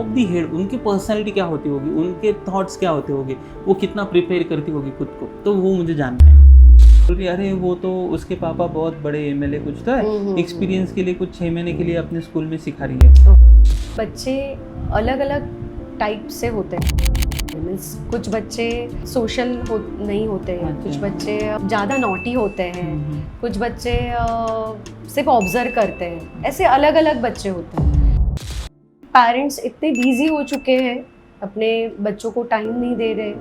Of the head उनकी personality क्या होती होगी, उनके थॉट्स क्या होते होंगे, वो कितना प्रिपेयर करती होगी खुद को, तो वो मुझे जानना है। बोल रही अरे वो तो उसके पापा बहुत बड़े एमएलए कुछ तो है, एक्सपीरियंस के लिए कुछ 6 महीने के लिए अपने स्कूल में सिखा रही है। बच्चे अलग अलग टाइप से होते हैं। मीन्स कुछ बच्चे सोशल नहीं होते हैं, कुछ बच्चे ज़्यादा नॉटी होते हैं, कुछ बच्चे सिर्फ ऑब्जर्व करते हैं, ऐसे अलग अलग बच्चे होते हैं। पेरेंट्स इतने बिजी हो चुके हैं, अपने बच्चों को टाइम नहीं दे रहे।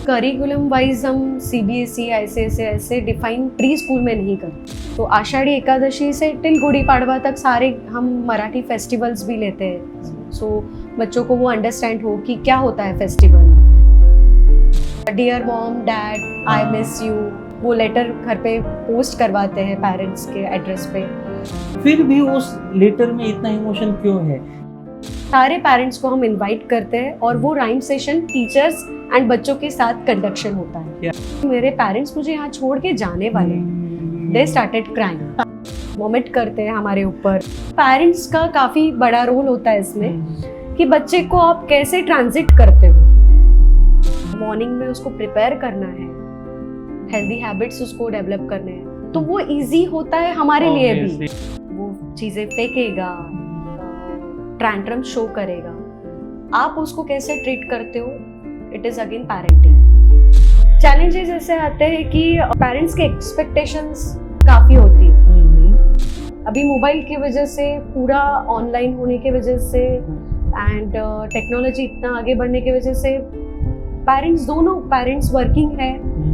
करिकुलम वाइज हम सीबीएसई ऐसे डिफाइन प्री स्कूल में नहीं करते। तो आषाढ़ी एकादशी से टिल गुड़ी पाड़वा तक सारे हम मराठी फेस्टिवल्स भी लेते हैं। सो बच्चों को वो अंडरस्टैंड हो कि क्या होता है festival. Dear mom dad I miss you, वो लेटर घर पे पोस्ट करवाते हैं पेरेंट्स के एड्रेस पे। फिर भी उस लेटर में इतना इमोशन क्यों है? सारे पेरेंट्स को हम इनवाइट करते हैं और वो राइम सेशन टीचर्स एंड बच्चों के साथ कंडक्शन होता है। मेरे पेरेंट्स मुझे यहाँ छोड़ के जाने वाले हैं। दे स्टार्टेड क्राइंग, वॉमिट करते हैं हमारे ऊपर। पेरेंट्स का काफ़ी बड़ा रोल होता है इसमें कि बच्चे को आप कैसे ट्रांजिट करते हो। मॉर्निंग में उसको प्रिपेयर करना है, हेल्दी हैबिट्स उसको डेवलप करने हैं, तो वो इजी होता है हमारे लिए भी। वो चीज़ें फेंकेगा, ट्रैंट्रम शो करेगा, आप उसको कैसे ट्रीट करते हो, it is again parenting. Challenges ऐसे आते हैं कि पेरेंट्स के एक्सपेक्टेशंस काफ़ी होती है। अभी मोबाइल की वजह से, पूरा ऑनलाइन होने की वजह से एंड टेक्नोलॉजी इतना आगे बढ़ने की वजह से दोनों पेरेंट्स वर्किंग है,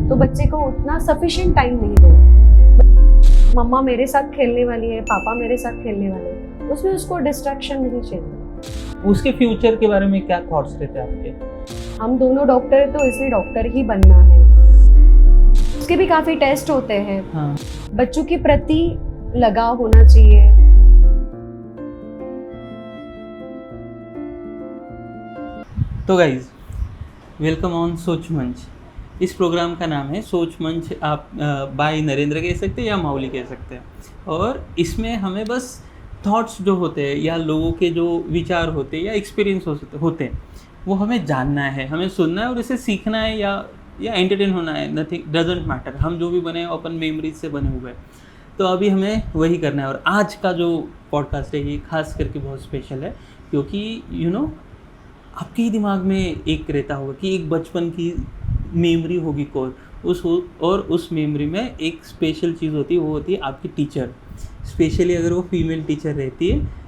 तो बच्चे को उतना सफिशिएंट टाइम नहीं दे। मम्मा मेरे साथ खेलने वाली है, पापा मेरे साथ खेलने वाले हैं, उसमें उसको डिस्ट्रैक्शन नहीं चाहिए। उसके फ्यूचर के बारे में क्या थॉट्स रहते हैं आपके? हम दोनों डॉक्टर है, तो इसलिए डॉक्टर ही बनना है। उसके भी काफ़ी टेस्ट होते हैं। बच्चों के प्रति लगाव होना चाहिए। तो गाइज, वेलकम ऑन सोच मंच। इस प्रोग्राम का नाम है सोच मंच। आप बाय नरेंद्र कह सकते हैं या माउली कह सकते हैं। और इसमें हमें बस थॉट्स जो होते हैं या लोगों के जो विचार होते हैं या एक्सपीरियंस होते हैं, वो हमें जानना है, हमें सुनना है और इसे सीखना है या एंटरटेन होना है। Nothing doesn't matter. हम जो भी बने हैं अपन मेमोरीज से बने हुए हैं, तो अभी हमें वही करना है। और आज का जो पॉडकास्ट है ये खास करके बहुत स्पेशल है, क्योंकि आपके ही दिमाग में एक रहता होगा कि एक बचपन की मेमोरी होगी और उस मेमोरी में एक स्पेशल चीज़ होती है, वो होती है आपकी टीचर। स्पेशली अगर वो फीमेल टीचर रहती है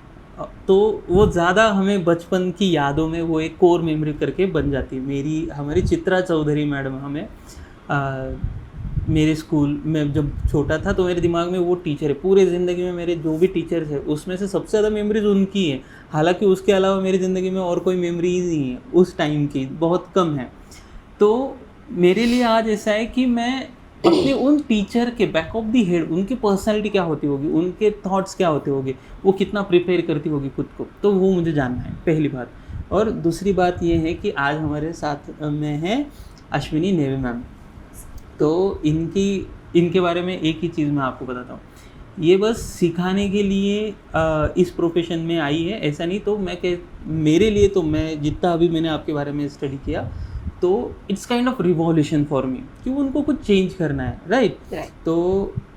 तो वो ज़्यादा हमें बचपन की यादों में वो एक कोर मेमोरी करके बन जाती है। हमारी चित्रा चौधरी मैडम हमें मेरे स्कूल में जब छोटा था तो मेरे दिमाग में वो टीचर है। पूरे ज़िंदगी में मेरे जो भी टीचर्स हैं उसमें से सबसे ज़्यादा मेमोरीज उनकी है। हालांकि उसके अलावा मेरी ज़िंदगी में और कोई मेमोरीज नहीं है, उस टाइम की बहुत कम है। तो मेरे लिए आज ऐसा है कि मैं अपने उन टीचर के बैक ऑफ दी हेड उनकी पर्सनालिटी क्या होती होगी, उनके थॉट्स क्या होते होंगे, वो कितना प्रिपेयर करती होगी खुद को, तो वो मुझे जानना है, पहली बात। और दूसरी बात ये है कि आज हमारे साथ में है अश्विनी नेवे मैम। तो इनके बारे में एक ही चीज़ मैं आपको बताता हूँ, ये बस सिखाने के लिए इस प्रोफेशन में आई है, ऐसा नहीं। तो मेरे लिए तो मैं जितना अभी मैंने आपके बारे में स्टडी किया, तो it's kind of revolution for me, कि उनको कुछ चेंज करना है, राइट। तो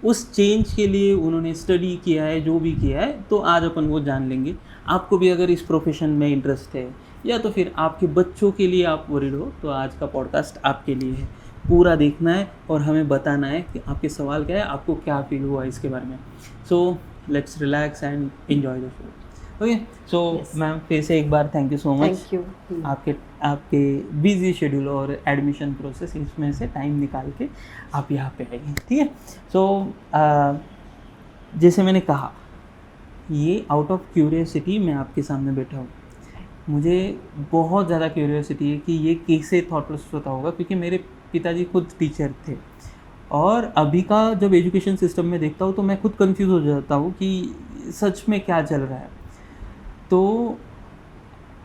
उस चेंज के लिए उन्होंने स्टडी किया है, जो भी किया है, तो आज अपन वो जान लेंगे। आपको भी अगर इस प्रोफेशन में इंटरेस्ट है या तो फिर आपके बच्चों के लिए आप वरीड हो, तो आज का पॉडकास्ट आपके लिए है। पूरा देखना है और हमें बताना है कि आपके सवाल क्या है, आपको क्या फील हुआ इसके बारे में। So let's relax and enjoy the show. Okay, so ma'am फिर से एक बार thank you so much. Thank you. आपके बिजी शेड्यूल और एडमिशन प्रोसेस, इसमें से टाइम निकाल के आप यहाँ पे आएंगे, ठीक है। सो जैसे मैंने कहा, ये आउट ऑफ क्यूरियोसिटी मैं आपके सामने बैठा हूँ। मुझे बहुत ज़्यादा क्यूरियोसिटी है कि ये कैसे थॉट प्रोसेस होता होगा, क्योंकि मेरे पिताजी खुद टीचर थे। और अभी का जब एजुकेशन सिस्टम में देखता हूँ तो मैं खुद कंफ्यूज हो जाता हूँ कि सच में क्या चल रहा है। तो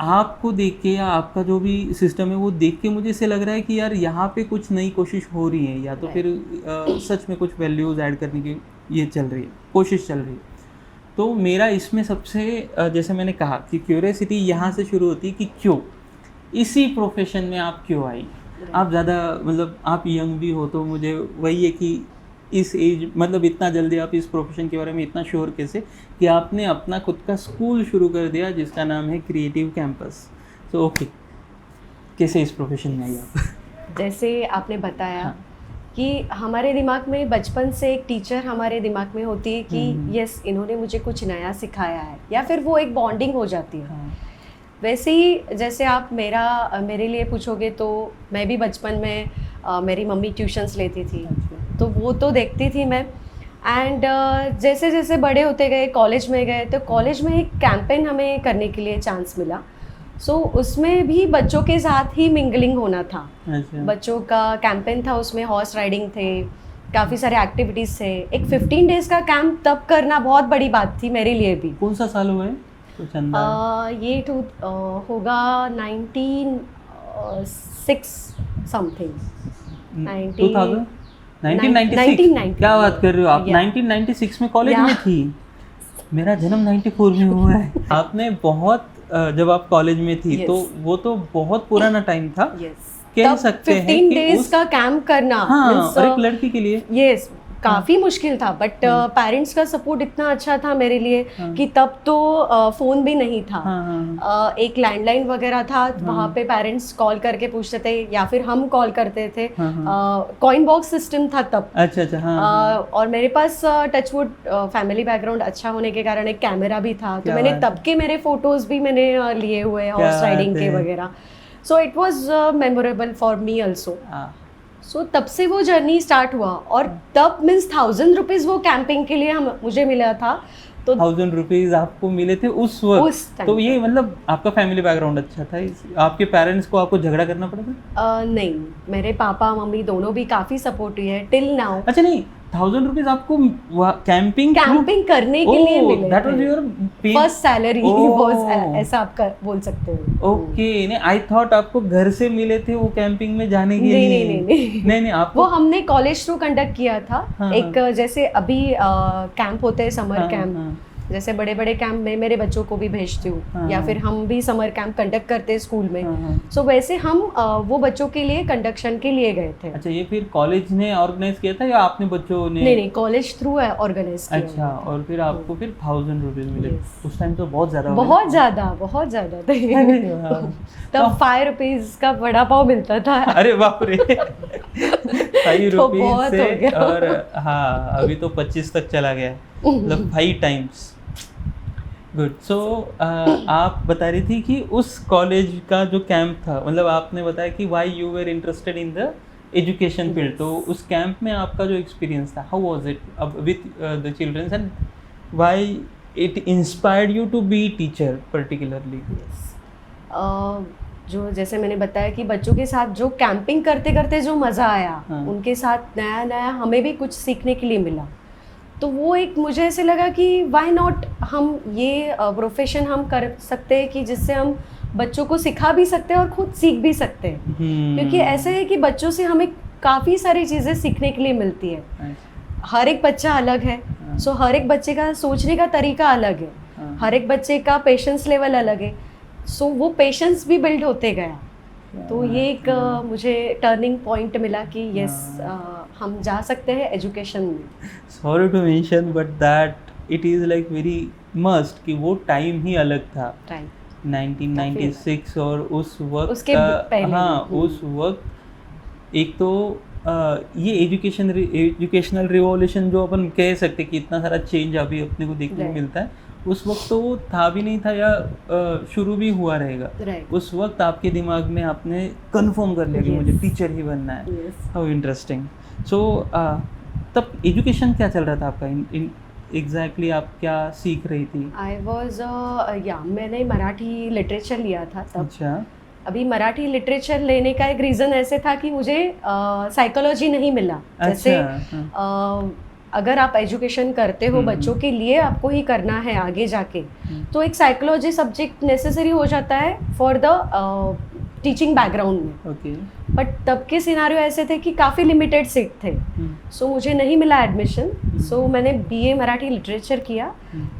आपको देख के या आपका जो भी सिस्टम है वो देख के मुझे ऐसे लग रहा है कि यार यहाँ पे कुछ नई कोशिश हो रही है, या तो फिर सच में कुछ वैल्यूज़ ऐड करने की ये चल रही है, कोशिश चल रही है। तो मेरा इसमें सबसे जैसे मैंने कहा कि क्यूरियोसिटी यहाँ से शुरू होती है कि क्यों इसी प्रोफेशन में आप क्यों आई। आप ज़्यादा मतलब आप यंग भी हो, तो मुझे वही है कि इस एज मतलब इतना जल्दी आप इस प्रोफेशन के बारे में इतना श्योर कैसे कि आपने अपना खुद का स्कूल शुरू कर दिया जिसका नाम है क्रिएटिव कैंपस। तो ओके, कैसे इस प्रोफेशन में आई आप? जैसे आपने बताया हाँ। कि हमारे दिमाग में बचपन से एक टीचर हमारे दिमाग में होती है कि यस इन्होंने मुझे कुछ नया सिखाया है, या फिर वो एक बॉन्डिंग हो जाती है। हाँ। वैसे ही जैसे आप मेरे लिए पूछोगे तो मैं भी बचपन में मेरी मम्मी ट्यूशन्स लेती थी, अच्छा। तो वो तो देखती थी मैं। एंड जैसे जैसे बड़े होते गए, कॉलेज में गए, तो कॉलेज में एक कैंपेन हमें करने के लिए चांस मिला। सो उसमें भी बच्चों के साथ ही मिंगलिंग होना था। अच्छा। बच्चों का कैंपेन था, उसमें हॉर्स राइडिंग थे, काफ़ी सारे एक्टिविटीज़ थे। एक 15 डेज़ का कैंप तब करना बहुत बड़ी बात थी मेरे लिए भी। कौन सा साल हुआ है कुछ अंदाजा? ये होगा 1906 समथिंग। 2000 1996? क्या बात कर रहे हो आप? 1996 में कॉलेज में थी? मेरा जन्म 94 में हुआ है। आपने बहुत जब आप कॉलेज में थी तो वो तो बहुत पुराना टाइम था। कह सकते हैं 15 कि डेज का कैंप करना, हाँ, और एक लड़की के लिए यस काफ़ी मुश्किल था, बट पेरेंट्स का सपोर्ट इतना अच्छा था मेरे लिए कि तब तो फ़ोन भी नहीं था। एक लैंडलाइन वगैरह था, वहाँ पे पेरेंट्स कॉल करके पूछते थे या फिर हम कॉल करते थे। कॉइन बॉक्स सिस्टम था तब। अच्छा। हाँ। और मेरे पास टचवुड फैमिली बैकग्राउंड अच्छा होने के कारण एक कैमरा भी था, तो मैंने तब के मेरे फोटोज़ भी मैंने लिए हुए हॉर्स राइडिंग के वगैरह। So it was memorable for me also. So तब से वो जर्नी स्टार्ट हुआ, और तब मीन्स 1000 रुपीज़ वो कैंपिंग के लिए मुझे मिला था। तो 1000 रुपीज़ आपको मिले थे उस वक्त? तो ये मतलब आपका फैमिली बैकग्राउंड अच्छा था? आपके पेरेंट्स को आपको झगड़ा करना पड़ा था? नहीं, मेरे पापा मम्मी दोनों भी काफ़ी सपोर्टिव है टिल नाउ। अच्छा, नहीं 1000 रुपीज़ आपको कैंपिंग करने के लिए मिले। That was your first salary was, ऐसा आप बोल सकते हो। ओके, नहीं आई थॉट आपको घर से मिले थे वो कैंपिंग में जाने के लिए। नहीं आपको वो हमने कॉलेज थ्रू कंडक्ट किया था। एक जैसे अभी कैंप होते हैं समर कैंप, जैसे बड़े बड़े कैंप में मेरे बच्चों को भी भेजती हूँ, या फिर हम भी समर कैंप कंडक्ट करते हैं स्कूल में। सो वैसे हम वो बच्चों के लिए कंडक्शन के लिए गए थे। अच्छा, ये फिर कॉलेज ने ऑर्गेनाइज किया था या आपने बच्चों ने? नहीं, कॉलेज थ्रू है ऑर्गेनाइज किया। अच्छा, और फिर आपको फिर 1000 रुपीज़ मिले। उस टाइम तो बहुत ज़्यादा थे। तब 5 रुपीज़ का वड़ा पाव मिलता था। अरे बाप रे, 5 रुपीज़ से, और हाँ अभी तो 25 तक चला गया, मतलब 5 टाइम्स। गुड। सो आप बता रही थी कि उस कॉलेज का जो कैंप था, मतलब आपने बताया कि why you were interested in the education field, तो उस कैंप में आपका जो एक्सपीरियंस था, how was it with the childrens, and why it inspired you to be teacher particularly? जो जैसे मैंने बताया कि बच्चों के साथ जो कैंपिंग करते करते जो मज़ा आया, उनके साथ नया नया हमें भी कुछ सीखने के लिए मिला। तो वो एक मुझे ऐसे लगा कि व्हाई नॉट हम ये प्रोफेशन हम कर सकते हैं कि जिससे हम बच्चों को सिखा भी सकते हैं और खुद सीख भी सकते हैं। क्योंकि ऐसे है कि बच्चों से हमें काफ़ी सारी चीज़ें सीखने के लिए मिलती है। हर एक बच्चा अलग है, सो हर एक बच्चे का सोचने का तरीका अलग है, हर एक बच्चे का पेशेंस लेवल अलग है। सो वो पेशेंस भी बिल्ड होते गया। तो ये एक मुझे टर्निंग पॉइंट मिला कि यस हम जा सकते हैं एजुकेशन में। Sorry to mention but that it is like very must कि वो टाइम ही अलग था, 1996, और उस वक्त उसके पहले हाँ उस वक्त एक तो ये एजुकेशनल रिवॉल्यूशन जो अपन कह सकते कि इतना सारा चेंज अभी अपने को देखने को मिलता है, उस वक्त तो वो था भी नहीं था या शुरू भी हुआ रहेगा। उस वक्त आपके दिमाग में आपने कंफर्म कर लिया कि मुझे टीचर ही बनना है। How interesting. सो तब एजुकेशन क्या चल रहा था आपका? एग्जैक्टली आप क्या सीख रही थी? आई वॉज मैंने मराठी लिटरेचर लिया था तब। अच्छा। अभी मराठी लिटरेचर लेने का एक रीज़न ऐसे था कि मुझे साइकोलॉजी नहीं मिला। जैसे अगर आप एजुकेशन करते हो बच्चों के लिए, आपको ही करना है आगे जाके, तो एक साइकोलॉजी सब्जेक्ट नेसेसरी हो जाता है फॉर द टीचिंग बैकग्राउंड में। ओके। बट तब के सिनारियो ऐसे थे कि काफ़ी लिमिटेड सीट थे, सो मुझे नहीं मिला एडमिशन। सो मैंने बीए मराठी लिटरेचर किया,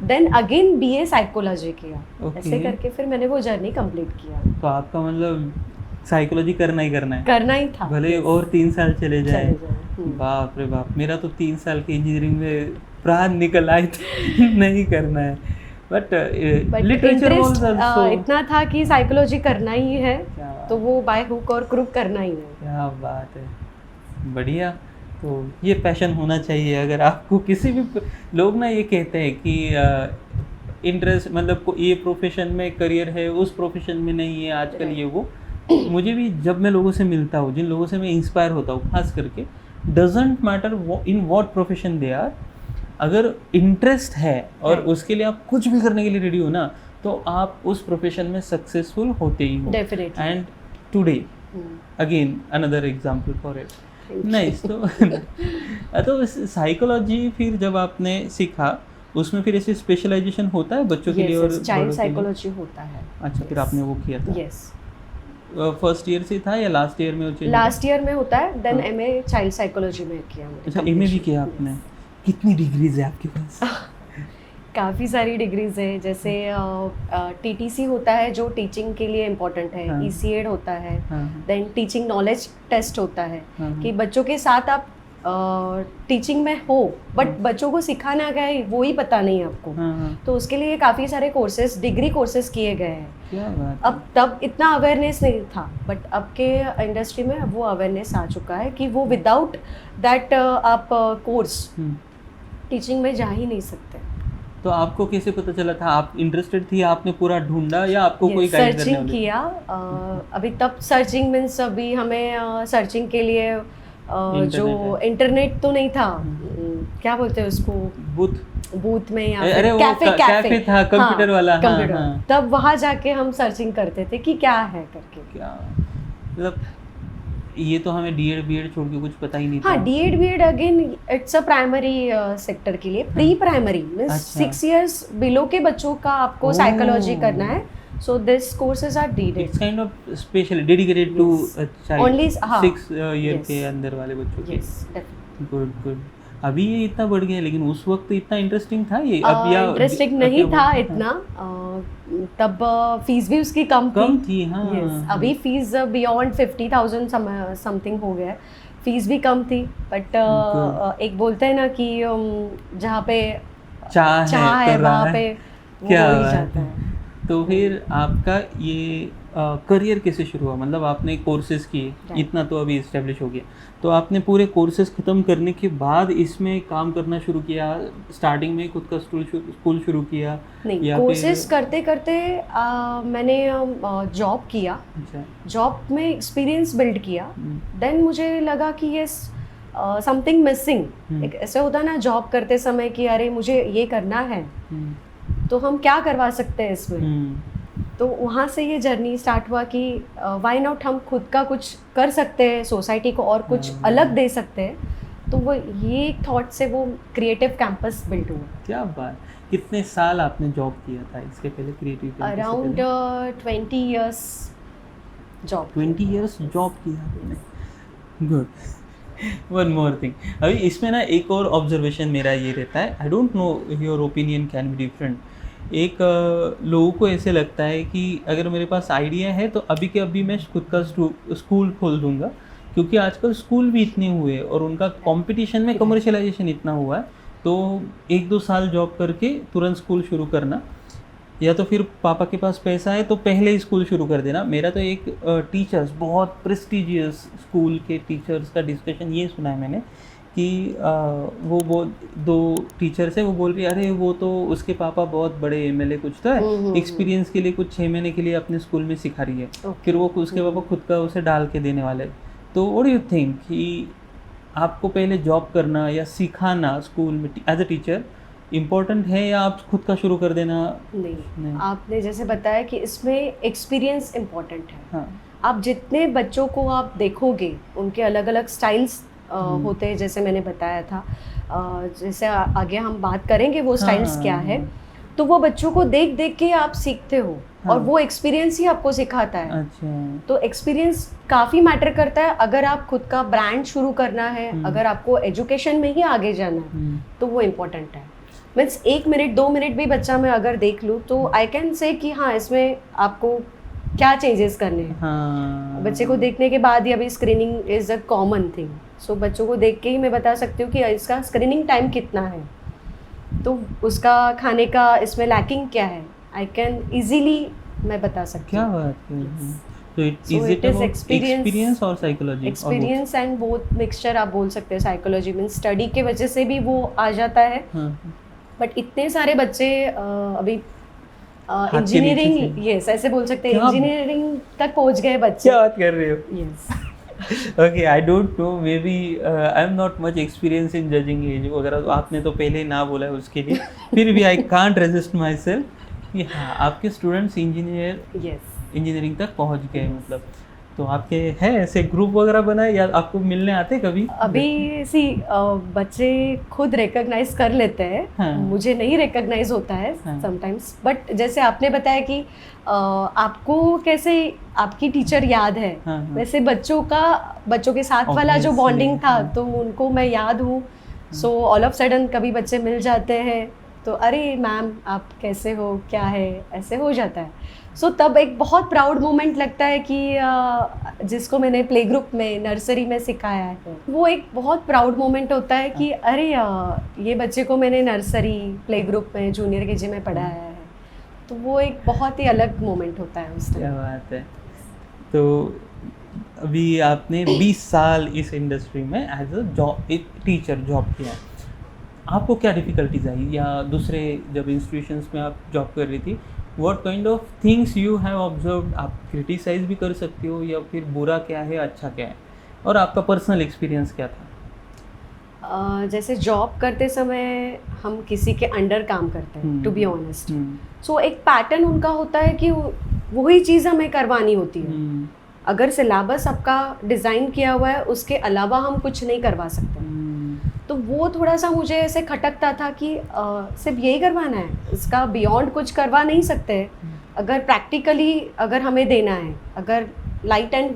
देन अगेन बीए साइकोलॉजी किया। ऐसे करके फिर मैंने वो जर्नी कंप्लीट किया। तो आपका मतलब साइकोलॉजी करना ही करना ही था, भले और 3 साल चले जाए। बाप रे बाप, मेरा तो 3 साल की इंजीनियरिंग में प्राण निकल आए तो नहीं करना है, बट लिटरेचर इंटरेस्ट इतना था कि साइकोलॉजी करना ही है, तो वो बाय हुक और क्रुक करना ही है। क्या बात है, बढ़िया। तो ये पैशन होना चाहिए। अगर आपको किसी भी लोग ना ये कहते हैं कि इंटरेस्ट मतलब ये प्रोफेशन में करियर है, उस प्रोफेशन में नहीं है आजकल ये वो, मुझे भी जब मैं लोगों से मिलता हूँ, जिन लोगों से मैं इंस्पायर होता हूँ, खास करके doesn't matter in what profession they are, अगर इंटरेस्ट है और उसके लिए आप कुछ भी करने के लिए रेडी हो ना, तो आप उस प्रोफेशन में सक्सेसफुल होते ही हो। Definitely. And today again another example for it. Nice. तो साइकोलॉजी फिर जब आपने सीखा, उसमें फिर ऐसे स्पेशलाइजेशन होता है बच्चों के लिए और चाइल्ड साइकोलॉजी होता है। अच्छा, फिर आपने वो किया था? यस। फर्स्ट ईयर से था या लास्ट ईयर में? लास्ट ईयर में होता है, देन एमए चाइल्ड साइकोलॉजी में किया मैंने। अच्छा, एमए भी किया आपने? कितनी डिग्रीज है आपके पास? काफ़ी सारी डिग्रीज है, जैसे टीटीसी होता है जो टीचिंग के लिए इम्पोर्टेंट है, ईसीएड होता है, देन टीचिंग नॉलेज टेस्ट होता है कि बच्चों के साथ आप टीचिंग में हो बट बच्चों को सिखाना क्या है वो ही पता नहीं है आपको, तो उसके लिए काफ़ी सारे कोर्सेज, डिग्री कोर्सेज किए गए हैं। अब तब इतना अवेयरनेस नहीं था, बट अब के इंडस्ट्री में वो अवेयरनेस आ चुका है कि वो विदाउट दैट आप कोर्स टीचिंग में जा ही नहीं सकते। तो आपको कैसे पता चला था? आप इंटरेस्टेड थी, आपने पूरा ढूंढा या आपको कोई गाइड करने वाला? सर्चिंग किया। अभी तब सर्चिंग मीन्स अभी हमें सर्चिंग के लिए जो इंटरनेट तो नहीं था, क्या बोलते हैं उसको, बूथ में या कैफे था, कंप्यूटर वाला, कंप्यूटर। तब वहाँ जाके हम सर्चिंग करते थे कि क्या है करके। क्या मतलब ये तो हमें डीएड बीएड छोड़ के कुछ पता ही नहीं था। हाँ, DEd BEd again it's a primary sector के लिए, pre primary means 6 years below के बच्चों का आपको साइकोलॉजी करना है। So this courses are DEd, it's kind of specially dedicated to child, only 6 year के अंदर वाले बच्चों के। Yes, definitely. Good good. अभी ये इतना बढ़ गया, लेकिन उस वक्त इतना इंटरेस्टिंग था ये? अब या इंटरेस्टिंग नहीं था इतना, तब फीस भी उसकी कम थी। हाँ, yes, अभी फीस बियॉन्ड 50,000 समथिंग हो गया है, फीस भी कम थी, बट एक बोलते हैं ना कि जहाँ पे चाह है वहाँ पे वो हो ही जाता है। तो फिर आपका ये करियर कैसे शुरू हुआ? मतलब आपने कोर्सेज किए, इतना तो अभी इस्टेब्लिश हो गया, तो आपने पूरे कोर्सेज ख़त्म करने के बाद इसमें काम करना शुरू किया? स्टार्टिंग में खुद का स्कूल शुरू किया? नहीं, कोर्सेज करते करते मैंने जॉब किया। जॉब में एक्सपीरियंस बिल्ड किया, देन मुझे लगा कि ये समथिंग मिसिंग। एक ऐसे होता है ना जॉब करते समय कि अरे मुझे ये करना है, तो हम क्या करवा सकते हैं इसमें। तो वहाँ से ये जर्नी स्टार्ट हुआ कि व्हाई नॉट हम खुद का कुछ कर सकते हैं, सोसाइटी को और कुछ अलग दे सकते हैं। तो वो ये थॉट से वो क्रिएटिव कैंपस बिल्ड हुआ। क्या बात। कितने साल आपने जॉब किया था इसके पहले creative campus? Around 20 years job. 20 years job किया आपने, गुड। वन मोर थिंग, अभी इसमें ना एक और ऑब्जर्वेशन मेरा ये रहता है, आई don't know your opinion can be different. एक लोगों को ऐसे लगता है कि अगर मेरे पास आइडिया है तो अभी के अभी मैं खुद का स्कूल खोल दूंगा, क्योंकि आजकल स्कूल भी इतने हुए और उनका कंपटीशन में कमर्शियलाइजेशन इतना हुआ है, तो 1-2 साल जॉब करके तुरंत स्कूल शुरू करना, या तो फिर पापा के पास पैसा है तो पहले ही स्कूल शुरू कर देना। मेरा तो एक टीचर्स, बहुत प्रेस्टिजियस स्कूल के टीचर्स का डिस्कशन ये सुना है मैंने कि वो 2 टीचर्स है, वो बोल रही है अरे वो तो उसके पापा बहुत बड़े एमएलए कुछ तो है, एक्सपीरियंस के लिए कुछ 6 महीने के लिए अपने स्कूल में सिखा रही है, फिर वो उसके पापा खुद का उसे डाल के देने वाले। तो व्हाट डू यू थिंक कि आपको पहले जॉब करना या सिखाना स्कूल में एज अ टीचर इम्पोर्टेंट है, या आप खुद का शुरू कर देना? नहीं, आपने जैसे बताया कि इसमें एक्सपीरियंस इम्पोर्टेंट है। हाँ। आप जितने बच्चों को आप देखोगे उनके अलग अलग स्टाइल्स होते हैं, जैसे मैंने बताया था, जैसे आगे हम बात करेंगे वो स्टाइल्स क्या है, तो वो बच्चों को देख देख के आप सीखते हो और वो एक्सपीरियंस ही आपको सिखाता है। अच्छा। तो एक्सपीरियंस काफ़ी मैटर करता है। अगर आप खुद का ब्रांड शुरू करना है, अगर आपको एजुकेशन में ही आगे जाना है, तो वो इम्पोर्टेंट है। मीन्स 1 मिनट 2 मिनट भी बच्चा मैं अगर देख लूँ तो आई कैन से कि हाँ इसमें आपको क्या चेंजेस करने हैं। हाँ। बच्चे को देखने के बाद ही अभी screening is a common thing, so बच्चों को देख के ही मैं बता सकती हूँ कि इसका स्क्रीनिंग टाइम कितना है, तो उसका खाने का इसमें लैकिंग क्या है, आई कैन इजीली मैं बता सकती हूँ। क्या बात है। तो So is it it is about experience- experience और psychology? Experience and both mixture आप बोल सकते हैं। साइकोलॉजी मीन स्टडी के वजह से भी वो आ जाता है, बट इतने सारे बच्चे अभी हाथ के नीचे इंजीनियरिंग, से। यस ऐसे बोल सकते हैं, क्या? इंजीनियरिंग तक पहुंच गए बच्चे। क्या बात कर रहे हो? Yes okay, I don't know, may be I am not much experience in judging age वगैरह, तो आपने तो पहले ही ना बोला है उसके लिए, फिर भी I can't resist my self कि हाँ आपके स्टूडेंट्स इंजीनियरिंग तक पहुंच गए, मतलब तो आपके है ऐसे ग्रुप वगैरह बनाए या आपको मिलने आते कभी? अभी बच्चे खुद रिकॉग्नाइज कर लेते हैं। हाँ। मुझे नहीं रिकॉग्नाइज होता है हाँ। समटाइम्स, बट जैसे आपने बताया कि आपको कैसे आपकी टीचर याद है, हाँ, हाँ। वैसे बच्चों के साथ वाला जो Obviously, बॉन्डिंग था, हाँ। तो उनको मैं याद हूँ। सो ऑल ऑफ सडन कभी बच्चे मिल जाते हैं तो अरे मैम आप कैसे हो, क्या है, ऐसे हो जाता है। सो तब एक बहुत प्राउड मोमेंट लगता है कि जिसको मैंने प्ले ग्रुप में नर्सरी में सिखाया है, वो एक बहुत प्राउड मोमेंट होता है कि अरे ये बच्चे को मैंने नर्सरी प्ले ग्रुप में जूनियर केजी में पढ़ाया है, तो वो एक बहुत ही अलग मोमेंट होता है उस क्या टाइम। बात है। तो अभी आपने 20 साल इस इंडस्ट्री में एज अ जॉब, एक टीचर जॉब किया है, आपको क्या डिफ़िकल्टीज आई, या दूसरे जब इंस्टीट्यूशंस में आप जॉब कर रही थी, what kind of things you have observed? आप क्रिटिसाइज भी कर सकती हो या फिर बुरा क्या है अच्छा क्या है, और आपका पर्सनल एक्सपीरियंस क्या था? जैसे जॉब करते समय हम किसी के अंडर काम करते हैं, टू बी ऑनेस्ट, सो एक पैटर्न उनका होता है कि वही चीज़ हमें करवानी होती है। अगर सिलेबस आपका डिज़ाइन किया हुआ है, उसके अलावा हम कुछ नहीं करवा सकते। तो वो थोड़ा सा मुझे ऐसे खटकता था कि सिर्फ यही करवाना है, इसका बियॉन्ड कुछ करवा नहीं सकते। अगर प्रैक्टिकली अगर हमें देना है, अगर light and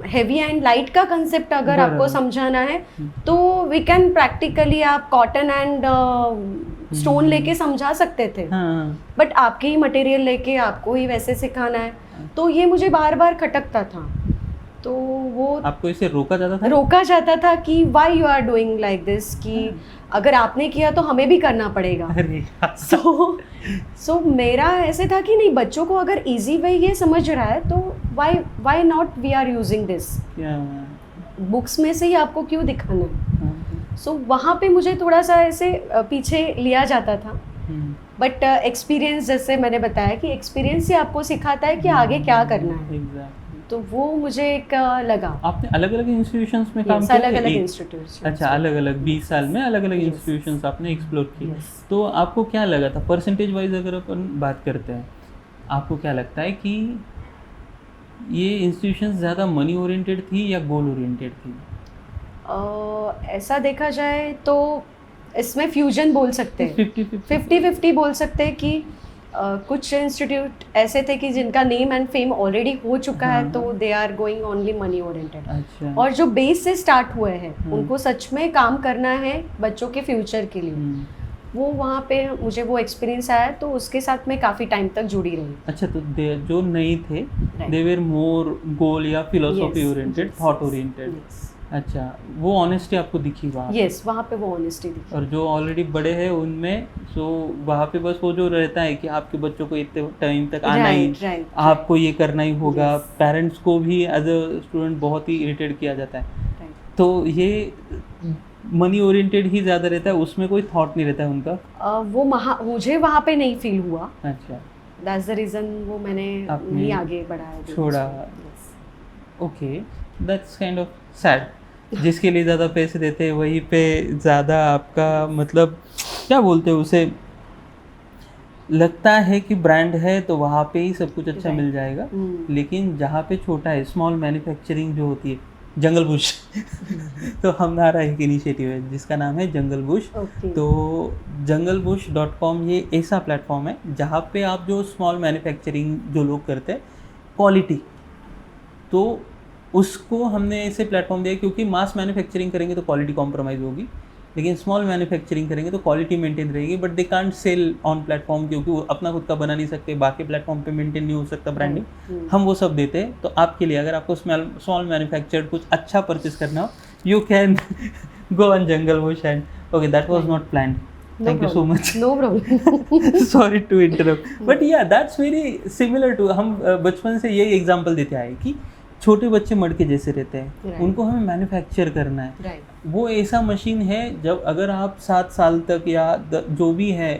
heavy and light का कंसेप्ट अगर आपको समझाना है, तो वी कैन प्रैक्टिकली आप कॉटन एंड स्टोन लेके समझा सकते थे, बट आपके ही मटेरियल लेके आपको ही वैसे सिखाना है, तो ये मुझे बार बार खटकता था। तो वो आपको इसे रोका जाता था कि why you are doing like this, कि अगर आपने किया तो हमें भी करना पड़ेगा। सो मेरा ऐसे था कि नहीं, बच्चों को अगर इजी वे ये समझ रहा है तो why not we are using this, books में से ही आपको क्यों दिखाना है। सो वहाँ पे मुझे थोड़ा सा ऐसे पीछे लिया जाता था, बट एक्सपीरियंस जैसे मैंने बताया कि एक्सपीरियंस ही आपको सिखाता है कि आगे क्या करना है। तो वो मुझे एक लगा। आपने अलग अलग इंस्टीट्यूशंस में काम किया? अलग अलग इंस्टीट्यूशंस। अच्छा, अलग अलग 20 साल में अलग अलग इंस्टीट्यूशंस आपने एक्सप्लोर किए। तो आपको क्या लगा था परसेंटेज वाइज, अगर अपन बात करते हैं, आपको क्या लगता है कि ये इंस्टीट्यूशंस ज़्यादा मनी ओरिएंटेड थी या गोल ओरिएंटेड थी? ऐसा देखा जाए तो इसमें फ्यूजन बोल सकते हैं, 50-50 बोल सकते हैं कि कुछ इंस्टीट्यूट ऐसे थे कि जिनका नेम एंड फेम ऑलरेडी हो चुका है, तो they are going only money oriented. अच्छा। और जो बेस से स्टार्ट हुए हैं, उनको सच में काम करना है बच्चों के फ्यूचर के लिए, वो वहाँ पे मुझे वो एक्सपीरियंस आया, तो उसके साथ मैं काफ़ी टाइम तक जुड़ी रही। अच्छा, तो जो नहीं थे, दे वर मोर गोल या फिलोसॉफी ओरिएंटेड, थॉट ओरिएंटेड। अच्छा, वो ऑनेस्टी आपको दिखी वहाँ? यस, वहाँ पे वो ऑनेस्टी दिखी। और जो ऑलरेडी बड़े हैं उनमें, सो वहाँ पे बस वो जो रहता है कि आपके बच्चों को इतने टाइम तक आना ही, आपको ये करना ही होगा। पेरेंट्स को भी एज अ स्टूडेंट बहुत ही इरिटेट किया जाता है। तो ये मनी ओरिएंटेड ही ज़्यादा रहता है, उसमें कोई थॉट नहीं रहता है उनका। वो मुझे वहाँ पे नहीं फील हुआ। अच्छा, दैट्स द रीज़न वो मैंने नहीं आगे बढ़ाया, छोड़ा। Okay, that's kind of sad. जिसके लिए ज़्यादा पैसे देते हैं वहीं पे ज़्यादा आपका, मतलब क्या बोलते हैं उसे, लगता है कि ब्रांड है तो वहाँ पे ही सब कुछ अच्छा मिल जाएगा। लेकिन जहाँ पे छोटा है, स्मॉल मैन्युफैक्चरिंग जो होती है, जंगल बुश तो हमारा एक इनिशिएटिव है जिसका नाम है जंगल बुश। Okay. तो jungleboosh.com ये ऐसा प्लेटफॉर्म है जहाँ पे आप जो स्मॉल मैन्युफैक्चरिंग जो लोग करते हैं क्वालिटी, तो उसको हमने ऐसे प्लेटफॉर्म दिया क्योंकि मास मैन्युफैक्चरिंग करेंगे तो क्वालिटी कॉम्प्रोमाइज़ होगी, लेकिन स्मॉल मैन्युफैक्चरिंग करेंगे तो क्वालिटी मेंटेन रहेगी, but they can't sell on platform क्योंकि वो अपना खुद का बना नहीं सकते, बाकी प्लेटफॉर्म पे मेंटेन नहीं हो सकता ब्रांडिंग। हम वो सब देते हैं। तो आपके लिए अगर आपको स्मॉल मैन्युफैक्चर्ड कुछ अच्छा परचेस करना हो, you can go on jungle Bush and okay that was not planned. Thank you so much. No problem. Sorry to interrupt. But yeah, that's very similar to हम बचपन से यही एग्जांपल देते आए कि छोटे बच्चे मटके जैसे रहते हैं, Right. उनको हमें मैन्युफैक्चर करना है। Right. वो ऐसा मशीन है जब अगर आप 7 साल तक या जो भी है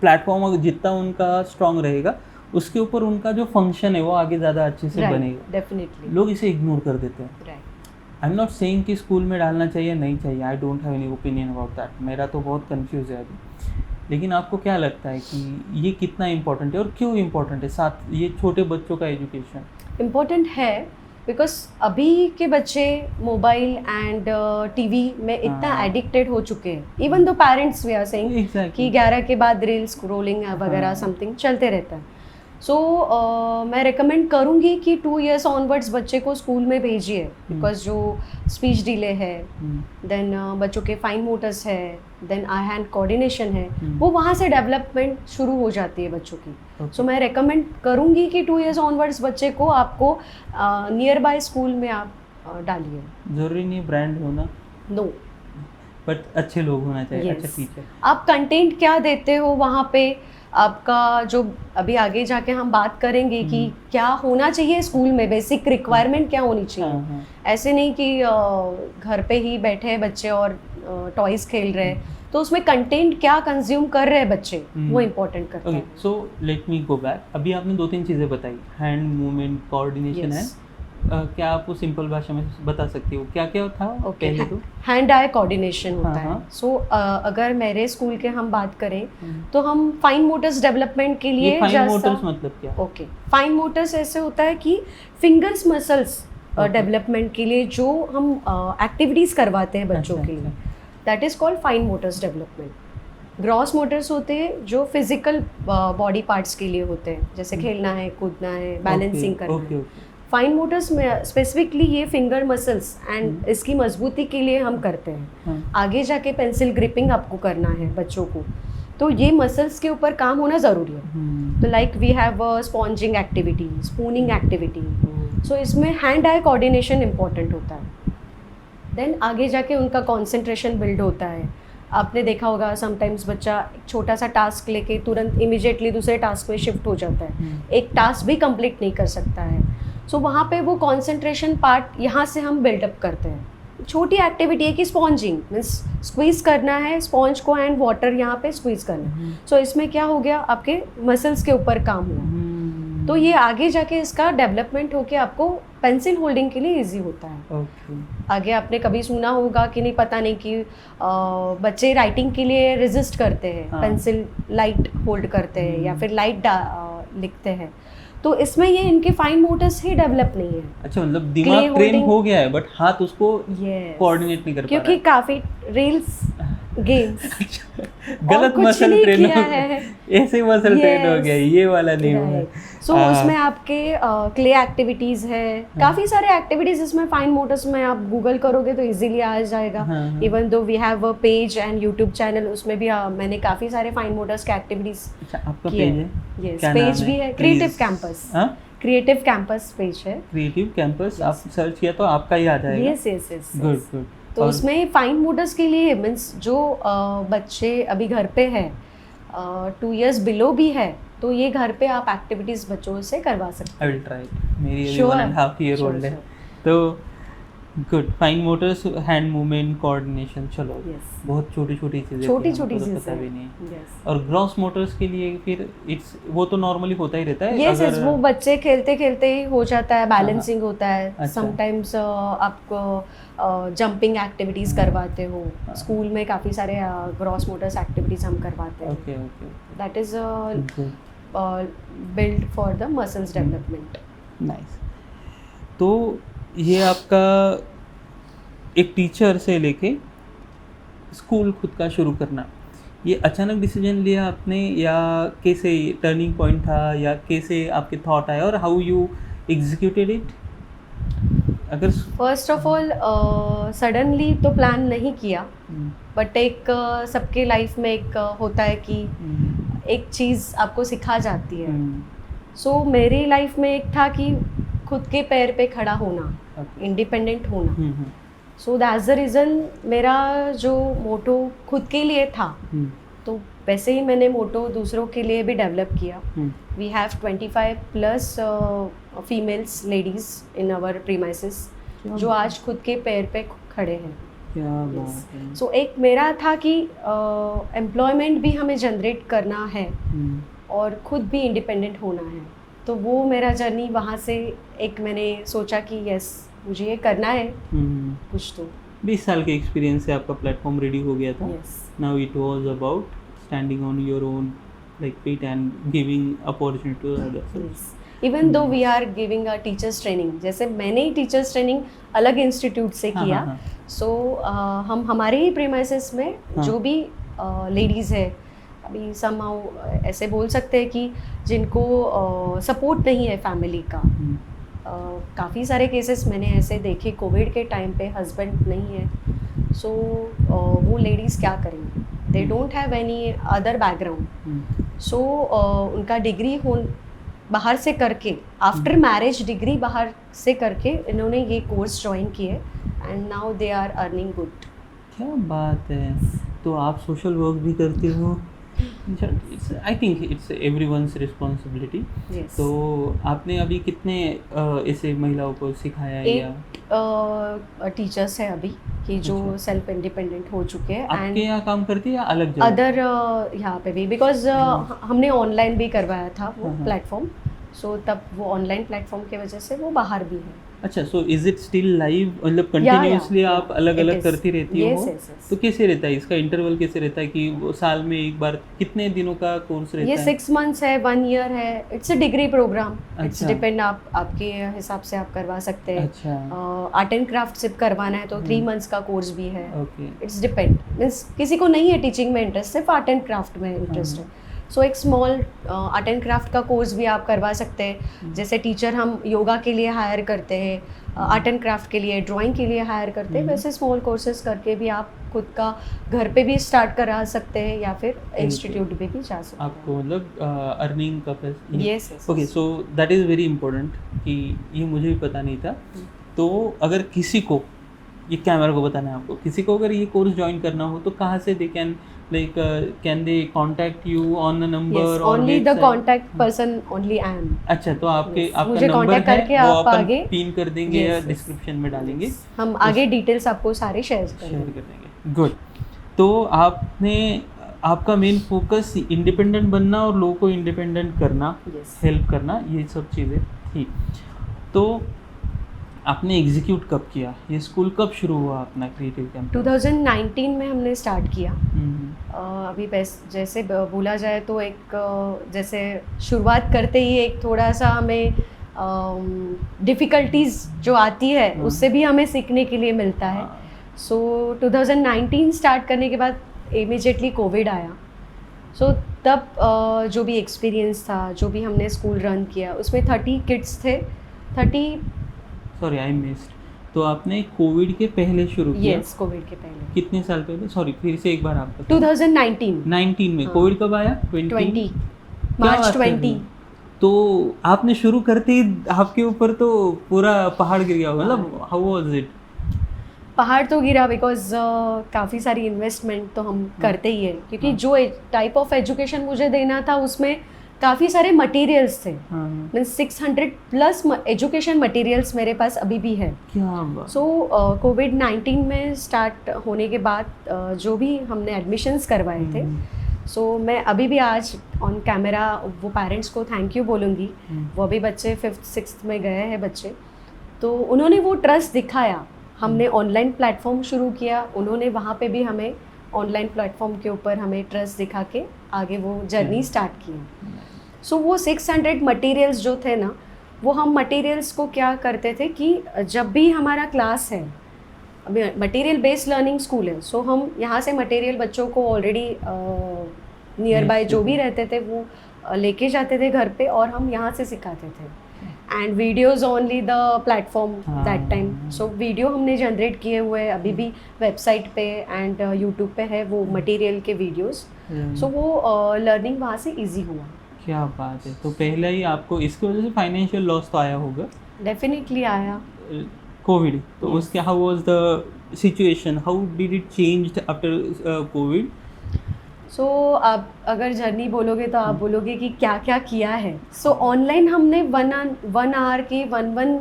प्लेटफॉर्म अगर जितना उनका स्ट्रांग रहेगा उसके ऊपर उनका जो फंक्शन है वो आगे ज़्यादा अच्छे से Right. बनेगा। Definitely. लोग इसे इग्नोर कर देते हैं। Right. I am not saying कि स्कूल में डालना चाहिए नहीं चाहिए, I don't have any opinion about that, मेरा तो बहुत कंफ्यूज है अभी। लेकिन आपको क्या लगता है कि ये कितना इम्पोर्टेंट है और क्यों इम्पोर्टेंट है साथ ये छोटे बच्चों का एजुकेशन? इम्पोर्टेंट है बिकॉज अभी के बच्चे मोबाइल एंड टीवी में इतना हाँ। एडिक्टेड हो चुके हैं, even though parents we are saying कि एग्जैक्टली 11 के बाद रील स्क्रोलिंग वगैरह हाँ। समथिंग चलते रहता है। सो मैं रिकमेंड करूँगी कि 2 years ऑनवर्ड्स बच्चे को स्कूल में भेजिए, बिकॉज जो स्पीच डिले है, देन बच्चों के फाइन मोटर्स है, देन आई हैंड कोऑर्डिनेशन है, वो वहाँ से डेवलपमेंट शुरू हो जाती है बच्चों की। सो मैं रेकमेंड करूँगी कि 2 years ऑनवर्ड्स बच्चे को आपको नियर बाय स्कूल में आप डालिए। जरूरी नहीं ब्रांड होना, नो, बट अच्छे लोग होना चाहिए। Yes. अच्छा टीचर। आप कंटेंट क्या देते हो वहाँ पे, आपका जो अभी आगे जाके हम बात करेंगे कि क्या होना चाहिए स्कूल में, बेसिक रिक्वायरमेंट क्या होनी चाहिए। हाँ। ऐसे नहीं कि घर पे ही बैठे हैं बच्चे और टॉयज खेल रहे हैं, तो उसमें कंटेंट क्या कंज्यूम कर रहे हैं बच्चे, वो इम्पोर्टेंट करता ओके, है। So let me go back. अभी आपने 2-3 चीज़ें बताई, हैंड मूवमेंट, कोऑर्डिनेशन है। Yes. क्या आप वो सिंपल भाषा में बता सकती हो क्या क्या था ओके, पहले तो? हैंड आई कोऑर्डिनेशन होता हाँ, है। हाँ। सो अगर मेरे स्कूल के हम बात करें तो हम फाइन मोटर्स डेवलपमेंट के लिए ये फाइन जैसा- मोटर्स मतलब क्या? ओके, फाइन मोटर्स ऐसे होता है कि फिंगर्स मसल्स Okay. डेवलपमेंट के लिए जो हम एक्टिविटीज करवाते हैं बच्चों अच्छा, के लिए, that is called fine Motors development. Gross Motors होते हैं जो फिजिकल बॉडी पार्ट्स के लिए होते हैं, जैसे खेलना है, कूदना है, बैलेंसिंग करना ओके है। ओके। फाइन मोटर्स में स्पेसिफिकली ये फिंगर मसल्स एंड इसकी मजबूती के लिए हम करते हैं। हाँ। आगे जाके पेंसिल ग्रिपिंग आपको करना है बच्चों को, तो ये मसल्स के ऊपर काम होना ज़रूरी है। तो like we have sponging activity, spooning activity, so इसमें हैंड आई कोऑर्डिनेशन इम्पॉर्टेंट होता है। देन आगे जाके उनका कॉन्सेंट्रेशन बिल्ड होता है। आपने देखा होगा समटाइम्स बच्चा एक छोटा सा टास्क लेके तुरंत इमिजिएटली दूसरे टास्क में शिफ्ट हो जाता है, एक टास्क भी कंप्लीट नहीं कर सकता है। सो वहाँ पे वो कॉन्सेंट्रेशन पार्ट यहाँ से हम बिल्डअप करते हैं। छोटी एक्टिविटी है कि स्पॉन्जिंग मीन्स स्क्वीज़ करना है स्पॉन्ज को एंड वाटर यहाँ पे स्क्वीज़ करना है। सो इसमें क्या हो गया, आपके मसल्स के ऊपर काम हुआ, तो ये आगे जाके इसका डेवलपमेंट होके आपको पेंसिल होल्डिंग के लिए इजी होता है। ओके। आगे आपने कभी सुना होगा कि नहीं पता नहीं कि बच्चे राइटिंग के लिए रेजिस्ट करते हैं, हाँ। पेंसिल लाइट होल्ड करते हैं या फिर लाइट लिखते हैं, तो इसमें ये इनके फाइन मोटर्स ही डेवलप नहीं है। अच्छा, मतलब दिमाग ट्रेन holding- हो गया है बट हाथ उसको Yes. कोऑर्डिनेट नहीं कर पा रहा क्योंकि काफी रील्स गेम्स है। गलत कुछ मसल नहीं ट्रेन किया हो है। गया, ऐसे मसल ट्रेन हो Yes. गया, ये वाला नहीं हुआ। सो हाँ। उसमें आपके क्ले एक्टिविटीज है, काफी सारे एक्टिविटीज इसमें फाइन मोटर्स में आप गूगल करोगे तो इजीली आ जाएगा। हाँ। Even though we have a page and YouTube channel, उसमें भी मैंने काफी सारे फाइन मोटर्स के एक्टिविटीज अच्छा, आपका किए पेज हैं। है? यस, क्या नाम पेज भी है, क्रिएटिव Please. कैंपस। हाँ? क्रिएटिव कैंपस पेज है। क्रिएटिव कैंपस आप सर्च किया तो आपका ही आ जाएगा। Yes yes yes. Good good. तो उसमें फाइन मोटर्स के लिए मीन्स जो बच्चे अभी घर पे है 2 years बिलो भी है, तो ये घर पे आप एक्टिविटीज बच्चों से करवा सकते आई विल ट्राई। मेरी अभी Sure. 1.5 year Sure, old है, sure. तो good. Fine Motors, hand movement, coordination, चलो Yes. बहुत छोटी छोटी चीज़ें छोटी-छोटी तो चीज़ें पता भी नहीं। हैं। Yes. और ग्रॉस मोटर्स के लिए फिर इट्स वो तो नॉर्मली होता ही रहता है। यस यस, वो बच्चे खेलते खेलते ही हो जाता है, बैलेंसिंग होता है। अच्छा। समटाइम्स आपको जंपिंग एक्टिविटीज करवाते हो, हाँ। स्कूल में काफ़ी सारे ग्रॉस मोटर्स एक्टिविटीज हम करवाते हैं। Okay okay that is good, build for the muscles development. Nice. तो ये आपका एक टीचर से लेके स्कूल खुद का शुरू करना, ये अचानक डिसीजन लिया आपने या कैसे टर्निंग पॉइंट था या कैसे आपके थॉट आए और हाउ यू एग्जीक्यूटेड इट? अगर फर्स्ट ऑफ ऑल सडनली तो प्लान नहीं किया, बट एक सबके लाइफ में एक होता है कि एक चीज़ आपको सिखा जाती है। सो मेरी लाइफ में एक था कि खुद के पैर पे खड़ा होना, इंडिपेंडेंट होना। सो दैट्स द रीज़न मेरा जो मोटो खुद के लिए था, तो वैसे ही मैंने मोटो दूसरों के लिए भी डेवलप किया। We have 25 plus females ladies in our premises जो आज खुद के पैर पे खड़े हैं। क्या बात है। सो एक मेरा था कि एम्प्लॉयमेंट भी हमें जनरेट करना है और खुद भी इंडिपेंडेंट होना है, तो वो मेरा जर्नी वहाँ से एक मैंने सोचा कि यस मुझे ये करना है कुछ तो। 20 साल के एक्सपीरियंस से आपका प्लेटफॉर्म रेडी हो गया था। Yes. Now it was about standing on your own like feet and giving opportunity to others. Even though we are giving a teachers training, जैसे मैंने ही टीचर्स ट्रेनिंग अलग इंस्टीट्यूट से किया। सो हम हमारे ही प्रीमाइसेस में जो भी लेडीज़ है, अभी समहाउ ऐसे बोल सकते हैं कि जिनको सपोर्ट नहीं है फैमिली का, काफ़ी सारे केसेस मैंने ऐसे देखे कोविड के टाइम पे हस्बैंड नहीं है, सो वो लेडीज़ क्या करेंगी, they don't have any other background. So उनका डिग्री बाहर से करके, आफ्टर मैरिज डिग्री बाहर से करके इन्होंने ये कोर्स ज्वाइन किए and now they are earning good. क्या बात है। तो आप सोशल वर्क भी करते हो? I think it's everyone's responsibility. तो आपने अभी कितने ऐसे महिलाओं को सिखाया है? या टीचर्स है अभी कि जो सेल्फ इंडिपेंडेंट हो चुके हैं। आपके यहाँ काम करती है या अलग जगह? अदर यहाँ पे भी, बिकॉज हमने ऑनलाइन भी करवाया था वो प्लेटफॉर्म, सो तब वो ऑनलाइन प्लेटफॉर्म की वजह से वो बाहर भी है। अच्छा, so is it still live, मतलब कंटिन्यूअसली आप अलग अलग करती रहती हो? तो कैसे रहता है इसका इंटरवल, कैसे रहता है कि वो साल में एक बार कितने दिनों का कोर्स रहता है? ये 6 months है, 1 year है, it's a degree program. It's depend, आप आपके हिसाब से आप करवा सकते हैं। अच्छा। आर्ट एंड क्राफ्ट सिर्फ करवाना है तो 3 months का कोर्स भी है। ओके। इट्स डिपेंड, मीन्स किसी को नहीं है टीचिंग में इंटरेस्ट, सिर्फ आर्ट एंड क्राफ्ट में इंटरेस्ट है, सो एक स्मॉल आर्ट एंड क्राफ्ट का कोर्स भी आप करवा सकते हैं। जैसे टीचर हम योगा के लिए हायर करते हैं, आर्ट एंड क्राफ्ट के लिए, ड्राइंग के लिए हायर करते हैं, वैसे स्मॉल कोर्सेज करके भी आप खुद का घर पे भी स्टार्ट करा सकते हैं या फिर इंस्टीट्यूट में भी जा सकते हैं। आपको मतलब earning capacity. Yes. Okay, so that is very important कि ये मुझे भी पता नहीं था। तो अगर किसी को, ये कैमरा को बताना है आपको, किसी को अगर ये कोर्स ज्वाइन करना हो तो कहाँ से they can can they contact you on a number? Yes, or only the contact person only I am. अच्छा, तो आपके आपका मुझे नंबर कांटेक्ट है, करके वो आप अपन आगे पिन कर देंगे या डिस्क्रिप्शन में डालेंगे, हम आगे डिटेल्स आपको सारे शेयर कर देंगे। गुड। तो आपने, आपका मेन फोकस इंडिपेंडेंट बनना और लोगों को इंडिपेंडेंट करना, हेल्प करना, ये सब चीज़ें थी। तो आपने एग्जीक्यूट कब किया? ये स्कूल कब शुरू हुआ अपना क्रिएटिव कैंप? 2019 में हमने स्टार्ट किया। अभी जैसे बोला जाए तो एक जैसे शुरुआत करते ही एक थोड़ा सा हमें डिफ़िकल्टीज़ जो आती है उससे भी हमें सीखने के लिए मिलता है। सो 2019 स्टार्ट करने के बाद इमीडिएटली कोविड आया। सो तब जो भी एक्सपीरियंस था, जो भी हमने स्कूल रन किया, उसमें 30 किड्स थे। 30 सॉरी आई मिस्ड। तो आपने कोविड के पहले शुरू किया? यस, कोविड के पहले। कितने साल पहले? सॉरी, फिर से एक बार आप बताओ। 2019 में। कोविड कब आया? 20 मार्च 20। तो आपने शुरू करते ही आपके ऊपर तो पूरा पहाड़ गिर गया, मतलब हाउ वाज इट? पहाड़ तो गिरा बिकॉज काफ़ी सारी इन्वेस्टमेंट तो हम करते ही है, क्योंकि जो टाइप ऑफ एजुकेशन मुझे देना था उसमें काफ़ी सारे मटेरियल्स थे। मीन्स 600 प्लस एजुकेशन मटेरियल्स मेरे पास अभी भी है। सो कोविड-19 में स्टार्ट होने के बाद जो भी हमने एडमिशन्स करवाए थे, सो मैं अभी भी आज ऑन कैमरा वो पेरेंट्स को थैंक यू बोलूँगी। वो अभी बच्चे 5th 6th में गए हैं बच्चे, तो उन्होंने वो ट्रस्ट दिखाया। हमने ऑनलाइन प्लेटफॉर्म शुरू किया, उन्होंने वहाँ पे भी हमें ऑनलाइन प्लेटफॉर्म के ऊपर हमें ट्रस्ट दिखा के आगे वो जर्नी स्टार्ट की। सो वो 600 मटेरियल्स जो थे ना, वो हम मटेरियल्स को क्या करते थे कि जब भी हमारा क्लास है, अभी मटेरियल बेस्ड लर्निंग स्कूल है, सो हम यहाँ से मटेरियल बच्चों को ऑलरेडी नियर बाय जो भी रहते थे वो लेके जाते थे घर पे, और हम यहाँ से सिखाते थे। And videos only the platform that time. So video हमने जनरेट किए हुए हैं अभी भी वेबसाइट पे एंड यूट्यूब पे है वो मटेरियल के वीडियोस। सो वो लर्निंग वहाँ से इजी हुआ। क्या बात है। तो पहले ही आपको इसकी वजह से फाइनेंशियल लॉस तो आया होगा? डेफिनेटली आया। कोविड, तो उसके how was the situation, how did it change after Covid? So आप अगर जर्नी बोलोगे तो आप बोलोगे कि क्या क्या किया है। सो ऑनलाइन हमने 1 आवर के 1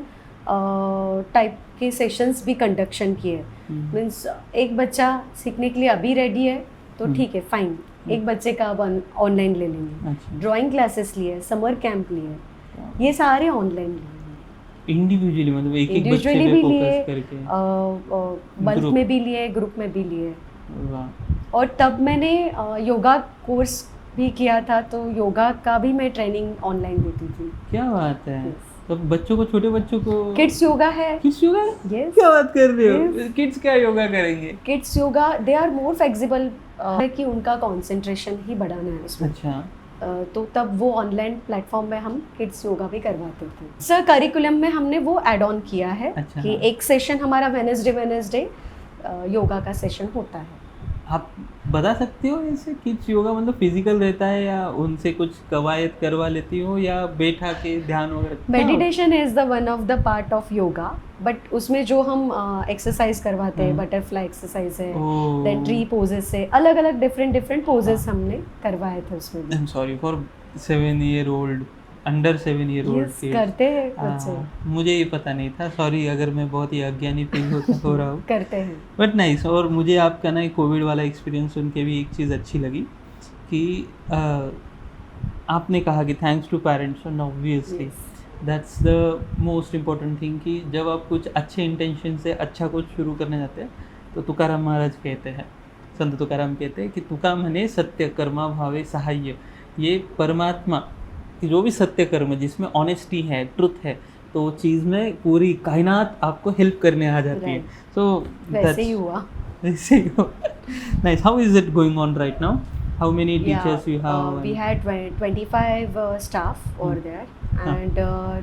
टाइप के सेशंस भी कंडक्शन किए। मीन्स एक बच्चा सीखने के लिए अभी रेडी है तो ठीक है, फाइन, एक बच्चे का अब ऑनलाइन ले लेंगे। ड्राइंग क्लासेस लिए, समर कैंप लिए, ये सारे ऑनलाइन लिए। इंडिविजुअली मतलब एक एक बच्चे पे फोकस करके, बल्क में भी लिए, ग्रुप में भी लिए। वाह। और तब मैंने योगा कोर्स भी किया था, तो योगा का भी मैं ट्रेनिंग ऑनलाइन देती थी। क्या बात है। तो बच्चों को, छोटे बच्चों को किड्स योगा है। किड्स योगा है? Yes. क्या बात कर रहे हो? किड्स क्या योगा करेंगे? Kids yoga they are more flexible, है कि उनका कंसंट्रेशन ही बढ़ाना है उसमें। अच्छा। तो तब वो ऑनलाइन प्लेटफॉर्म में हम किड्स योगा भी करवाते थे। सर करिकुलम में हमने वो ऐड ऑन किया है। अच्छा। कि एक सेशन हमारा वेडनेसडे योगा का सेशन होता है। आप बता सकते हो ऐसे किड्स योगा मतलब फिजिकल रहता है या उनसे कुछ कवायद करवा लेती हो या बैठा के ध्यान वगैरह? Meditation is the one of the part of yoga, but उसमें जो हम एक्सरसाइज करवाते हैं, बटरफ्लाई एक्सरसाइज है, देन ट्री पोजेस है, अलग अलग डिफरेंट पोजेस हमने करवाए थे उसमें। I am sorry for 7 year old, under 7 year old करते हैं बच्चे। मुझे ये पता नहीं था, सॉरी अगर मैं बहुत ही अज्ञानी फील हो रहा हूँ। करते हैं, बट नाइस। और मुझे आपका ना कोविड वाला एक्सपीरियंस सुन के भी एक चीज़ अच्छी लगी कि आपने कहा कि thanks to parents, and obviously that's the most important thing कि जब आप कुछ अच्छे इंटेंशन से अच्छा कुछ शुरू करने जाते हैं तो तुकाराम महाराज कहते हैं, संत तुकाराम कहते हैं कि तुका म्हणे सत्य कर्मा भावे सहाय्य। ये परमात्मा कि जो भी सत्य कर्म जिसमें ऑनेस्टी है, ट्रुथ है, तो वो चीज़ में पूरी कायनात आपको हेल्प करने आ जाती है। सो वैसे ही हुआ। वैसे ही हुआ। Nice. How is it going on right now? How many teachers you have? We had 25 staff over there and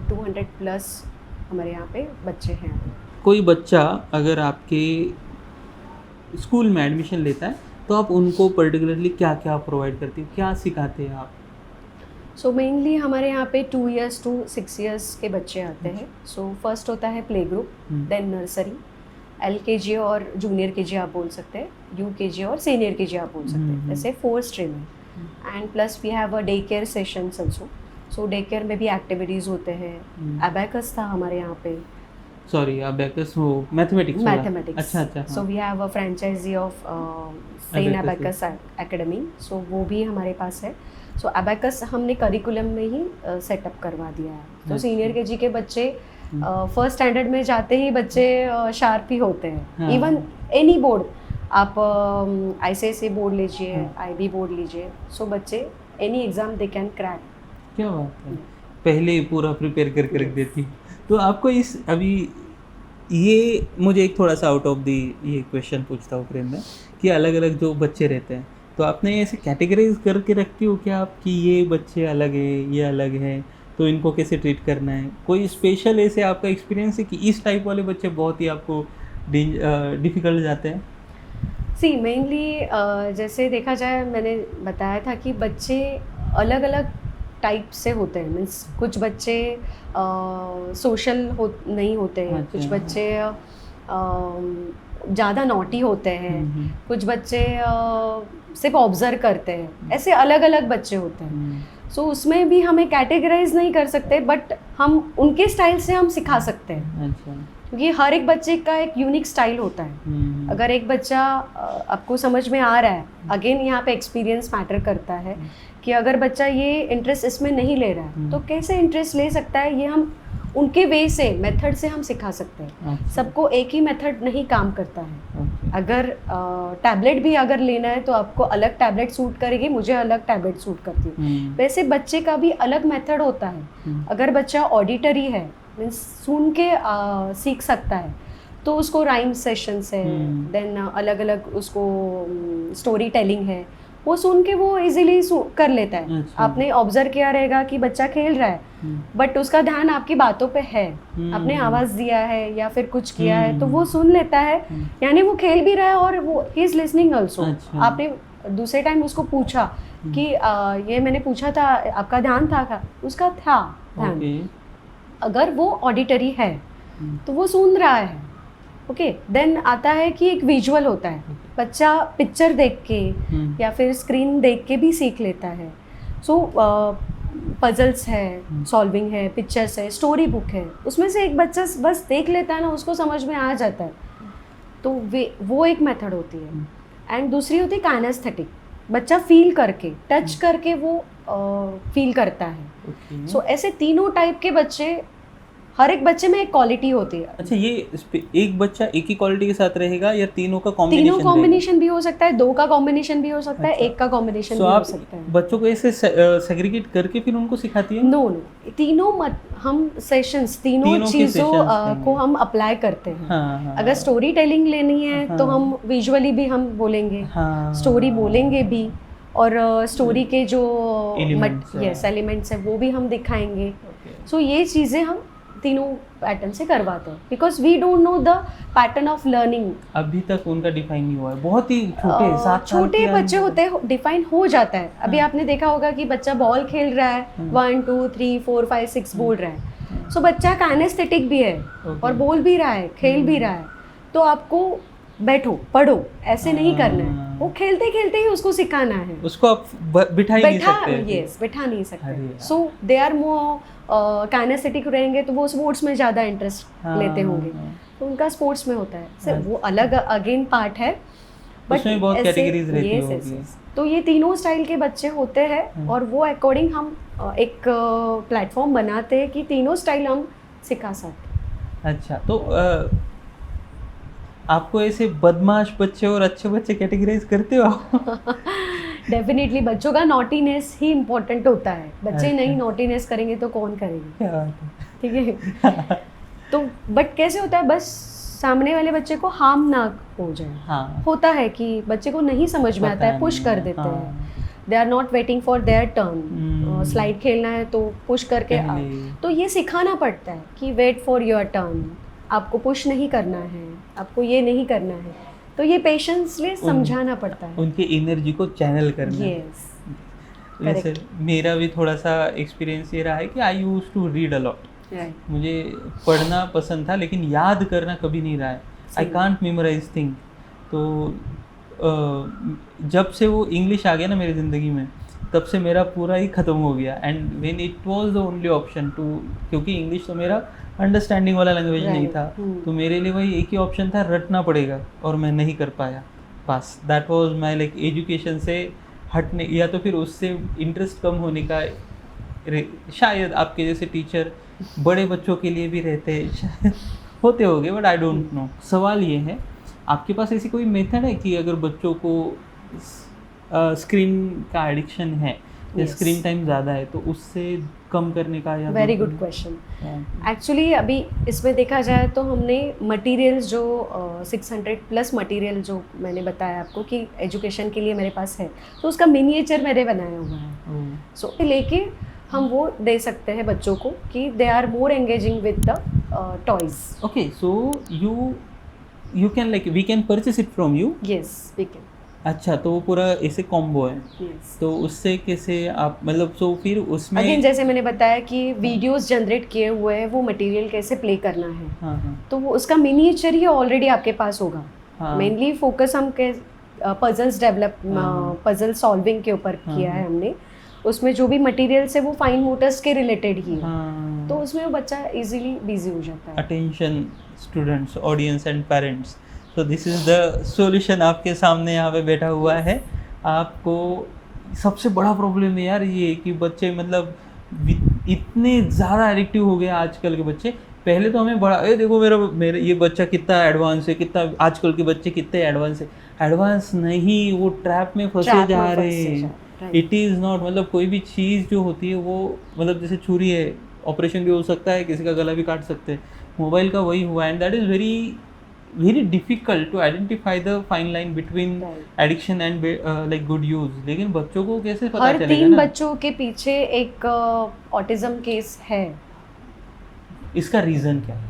200 plus हमारे यहाँ पे बच्चे हैं। कोई बच्चा अगर आपके स्कूल में एडमिशन लेता है तो आप उनको पर्टिकुलरली क्या क्या प्रोवाइड करती हैं, क्या सिखाते हैं आप? सो मेनली हमारे यहाँ पे 2 years to 6 years के बच्चे आते हैं। सो फर्स्ट होता है play group, then nursery, LKG और जूनियर KG आप बोल सकते हैं, UKG और सीनियर KG आप बोल सकते हैं। ऐसे 4 स्ट्रीम है। And plus we have a day care sessions also. So day care में भी एक्टिविटीज़ होते हैं। अबैकस था हमारे यहाँ पे। सॉरी, अबैकस वो मैथमेटिक्स। अच्छा अच्छा। So we have a franchise of Sen abacus academy, so वो भी हमारे पास है। सो अबैकस हमने करिकुलम में ही सेटअप करवा दिया है। तो सीनियर KG के बच्चे फर्स्ट स्टैंडर्ड में जाते ही बच्चे शार्प ही होते हैं। इवन एनी बोर्ड आप ICSE बोर्ड लीजिए, IB बोर्ड लीजिए, सो बच्चे any exam they can crack. क्या बात है, पहले ही पूरा प्रिपेयर करके रख देती। तो आपको इस अभी ये मुझे एक थोड़ा सा आउट ऑफ दी ये क्वेश्चन पूछता हूँ प्रेम में कि अलग अलग जो बच्चे रहते हैं तो आपने ऐसे कैटेगराइज करके रखती हो क्या आप कि ये बच्चे अलग है, ये अलग है, तो इनको कैसे ट्रीट करना है? कोई स्पेशल ऐसे आपका एक्सपीरियंस है कि इस टाइप वाले बच्चे बहुत ही आपको डिफ़िकल्ट जाते हैं? सी मेनली जैसे देखा जाए, मैंने बताया था कि बच्चे अलग अलग टाइप से होते हैं। मीन्स कुछ बच्चे सोशल नहीं होते हैं, कुछ बच्चे ज़्यादा नॉटी होते हैं, कुछ बच्चे सिर्फ ऑब्जर्व करते हैं, ऐसे अलग अलग बच्चे होते हैं। सो उसमें भी हमें कैटेगराइज नहीं कर सकते, बट हम उनके स्टाइल से हम सिखा सकते हैं। अच्छा। क्योंकि हर एक बच्चे का एक यूनिक स्टाइल होता है। अगर एक बच्चा आपको समझ में आ रहा है, अगेन यहाँ पे एक्सपीरियंस मैटर करता है कि अगर बच्चा ये इंटरेस्ट इसमें नहीं ले रहा है तो कैसे इंटरेस्ट ले सकता है, ये हम उनके वे से, मेथड से हम सिखा सकते हैं। सबको एक ही मेथड नहीं काम करता है। अगर टैबलेट भी अगर लेना है तो आपको अलग टैबलेट सूट करेगी, मुझे अलग टैबलेट सूट करती है। वैसे बच्चे का भी अलग मेथड होता है। अगर बच्चा ऑडिटरी है, मीन्स सुन के सीख सकता है, तो उसको राइम सेशंस है, देन अलग अलग उसको स्टोरी टेलिंग है, वो सुन के वो इजीली कर लेता है। अच्छा। आपने ऑब्जर्व किया रहेगा कि बच्चा खेल रहा है बट उसका ध्यान आपकी बातों पे है, आपने आवाज दिया है या फिर कुछ किया है तो वो सुन लेता है, यानी वो खेल भी रहा है और वो ही इज लिसनिंग ऑल्सो। अच्छा। आपने दूसरे टाइम उसको पूछा कि ये मैंने पूछा था, आपका ध्यान था, उसका था ध्यान। अगर वो ऑडिटरी है तो वो सुन रहा है। ओके, देन आता है कि एक विजुअल होता है, बच्चा पिक्चर देख के या फिर स्क्रीन देख के भी सीख लेता है। सो पजल्स है, सॉल्विंग है, पिक्चर्स है, स्टोरी बुक है, उसमें से एक बच्चा बस देख लेता है ना, उसको समझ में आ जाता है, तो वो एक मेथड होती है। एंड दूसरी होती है काइनेस्थेटिक, बच्चा फील करके, टच करके वो फील करता है। सो ऐसे तीनों टाइप के बच्चे, हर एक बच्चे में एक क्वालिटी होती है। अच्छा, ये एक बच्चा एक ही क्वालिटी के साथ रहेगा या तीनों का कॉम्बिनेशन? तीनों कॉम्बिनेशन भी हो सकता है, दो का कॉम्बिनेशन भी हो सकता है, अच्छा। एक का कॉम्बिनेशन भी हो सकता है। बच्चों को ऐसे सेग्रीगेट करके फिर उनको सिखाती है? नो, तीनों हम सेशंस तीनों चीजों को हम अप्लाई करते हैं। हाँ। अगर स्टोरी टेलिंग लेनी है तो हम विजुअली भी हम बोलेंगे, स्टोरी बोलेंगे भी, और स्टोरी के जो एलिमेंट्स है वो भी हम दिखाएंगे। सो ये चीजें हम तीनों पैटर्न से करवाते हैं, because we don't know the pattern of learning. अभी तक उनका डिफाइन नहीं हुआ है, बहुत ही छोटे 7 साल छोटे बच्चे होते हैं, डिफाइन हो जाता है। अभी आपने देखा होगा कि बच्चा बॉल खेल रहा है, 1 2 3 4 5 6 बोल रहा है, सो बच्चा काइनेस्थेटिक भी है और बोल भी रहा है, खेल भी रहा है, तो आपको बैठो पढ़ो ऐसे नहीं करना है, वो खेलते खेलते ही उसको सिखाना है। उसको आप बिठा ही नहीं सकते। यस, बैठा नहीं सकते। सो दे आर मोर काइनेस्थेटिक रहेंगे तो वो स्पोर्ट्स में ज़्यादा इंटरेस्ट लेते होंगे, तो उनका स्पोर्ट्स में होता है। सर वो अलग अगेन पार्ट है, बट उसमें बहुत कैटेगरीज रहती होगी। तो ये तीनों स्टाइल के बच्चे होते हैं और वो अकॉर्डिंग हम एक प्लेटफॉर्म बनाते हैं कि तीनों स्टाइल हम सिखा सकते। अच्छा, तो आपको ऐसे बदमाश बच्चे और अच्छे बच्चे कैटेगराइज करते हो? डेफिनेटली बच्चों का नॉटीनेस ही इम्पोर्टेंट होता है। बच्चे नहीं नॉटीनेस करेंगे तो कौन करेंगे? ठीक है। तो बट कैसे होता है, बस सामने वाले बच्चे को हार्म ना हो जाए। हाँ। होता है कि बच्चे को नहीं समझ में आता है, पुश कर देते हैं, they are not waiting for their turn. Slide खेलना है तो पुश करके तो ये सिखाना पड़ता है कि वेट फॉर योर टर्न, आपको पुश नहीं करना है, आपको ये नहीं करना है, तो ये पेशेंसली समझाना पड़ता है, उनकी एनर्जी को चैनल करना। यस, वैसे मेरा भी थोड़ा सा एक्सपीरियंस ये रहा है कि I use to read a lot. मुझे पढ़ना पसंद था लेकिन याद करना कभी नहीं रहा है। I can't memorise thing. तो जब से वो इंग्लिश आ गया ना मेरी ज़िंदगी में, तब से मेरा पूरा ही ख़त्म हो गया। And when it was the only option to, क्योंकि इंग्लिश तो मेरा अंडरस्टैंडिंग वाला लैंग्वेज नहीं था, तो मेरे लिए वही एक ही ऑप्शन था, रटना पड़ेगा, और मैं नहीं कर पाया पास। That was my like education से हटने या तो फिर उससे इंटरेस्ट कम होने का। शायद आपके जैसे टीचर बड़े बच्चों के लिए भी रहते हैं, शायद होते होंगे, बट आई डोंट नो। सवाल ये है, आपके पास ऐसी कोई मेथड है कि अगर बच्चों को स्क्रीन का एडिक्शन है या स्क्रीन टाइम ज़्यादा है तो उससे कम करने का? या वेरी गुड क्वेश्चन। एक्चुअली अभी इसमें देखा जाए तो हमने मटेरियल्स जो 600 प्लस मटेरियल जो मैंने बताया आपको कि एजुकेशन के लिए मेरे पास है, तो उसका मिनिएचर मैंने बनाया हुआ है। सो लेके हम वो दे सकते हैं बच्चों को कि they are more engaging with the toys. Okay, so you can like we can purchase it from you? Yes, we can. अच्छा, तो वो पूरा ऐसे कॉम्बो है। yes. तो उससे कैसे आप मतलब सो फिर उसमें अगेन जैसे मैंने बताया कि वीडियोस जनरेट किए हुए हैं, वो मटेरियल कैसे प्ले करना है। हाँ। तो वो उसका मिनिएचर ही ऑलरेडी आपके पास होगा। मेनली फोकस हम पजल्स डेवलप, पजल सॉल्विंग के ऊपर किया है हमने। उसमें जो भी मटेरियल्स है वो फाइन मोटर्स के रिलेटेड ही है, तो उसमें वो बच्चा इजीली बिजी हो जाता है। Attention students, audience and parents, तो दिस इज़ द सॉल्यूशन आपके सामने यहाँ पे बैठा हुआ है। आपको सबसे बड़ा प्रॉब्लम है यार ये कि बच्चे मतलब इतने ज़्यादा एडिक्टिव हो गए आजकल के बच्चे पहले तो हमें बड़ा देखो मेरा मेरे ये बच्चा कितना एडवांस है, कितना आजकल के बच्चे कितने एडवांस है। एडवांस नहीं, वो ट्रैप में फंसे जा रहे हैं। इट इज़ नॉट, मतलब कोई भी चीज़ जो होती है वो, मतलब जैसे छुरी है, ऑपरेशन भी हो सकता है, किसी का गला भी काट सकते हैं। मोबाइल का वही हुआ, and that is very difficult to identify the fine line between addiction and like good use. लेकिन बच्चों को कैसे पता हर चलेगा 3 ना? बच्चों के पीछे एक ऑटिज्म केस है। इसका रीज़न क्या है?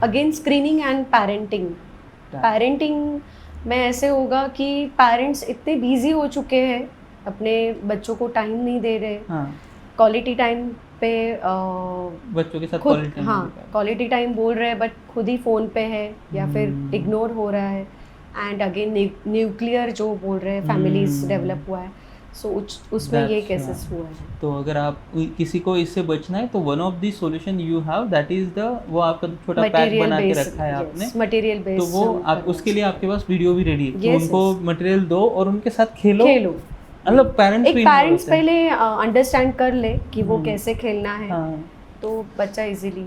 अगेन स्क्रीनिंग एंड पेरेंटिंग में ऐसे होगा कि पेरेंट्स इतने बिजी हो चुके हैं, अपने बच्चों को टाइम नहीं दे रहे। हाँ, क्वालिटी टाइम पे बच्चों के साथ खुद, quality time हाँ नहीं बिता क्वालिटी टाइम बोल रहे हैं बट खुद ही फ़ोन पे है या फिर हम्म। इग्नोर हो रहा है। एंड अगेन न्यूक्लियर जो बोल रहे हैं, फैमिलीज डेवलप हुआ है, सो उसमें ये That's केसेस right. हुआ है। तो अगर आप किसी को इससे बचना है तो one of the solution you have, that is the, वो आपका छोटा पैक बना के रखा है आपने, मटेरियल तो बेस्ड। वो आप उसके लिए आपके पास वीडियो भी रेडी है कि Yes, उनको yes. मटेरियल दो और उनके साथ खेलो। मतलब एक पेरेंट्स पेरेंट्स पहले अंडरस्टैंड कर ले कि वो हम्म। कैसे खेलना है, हाँ, तो बच्चा इजीली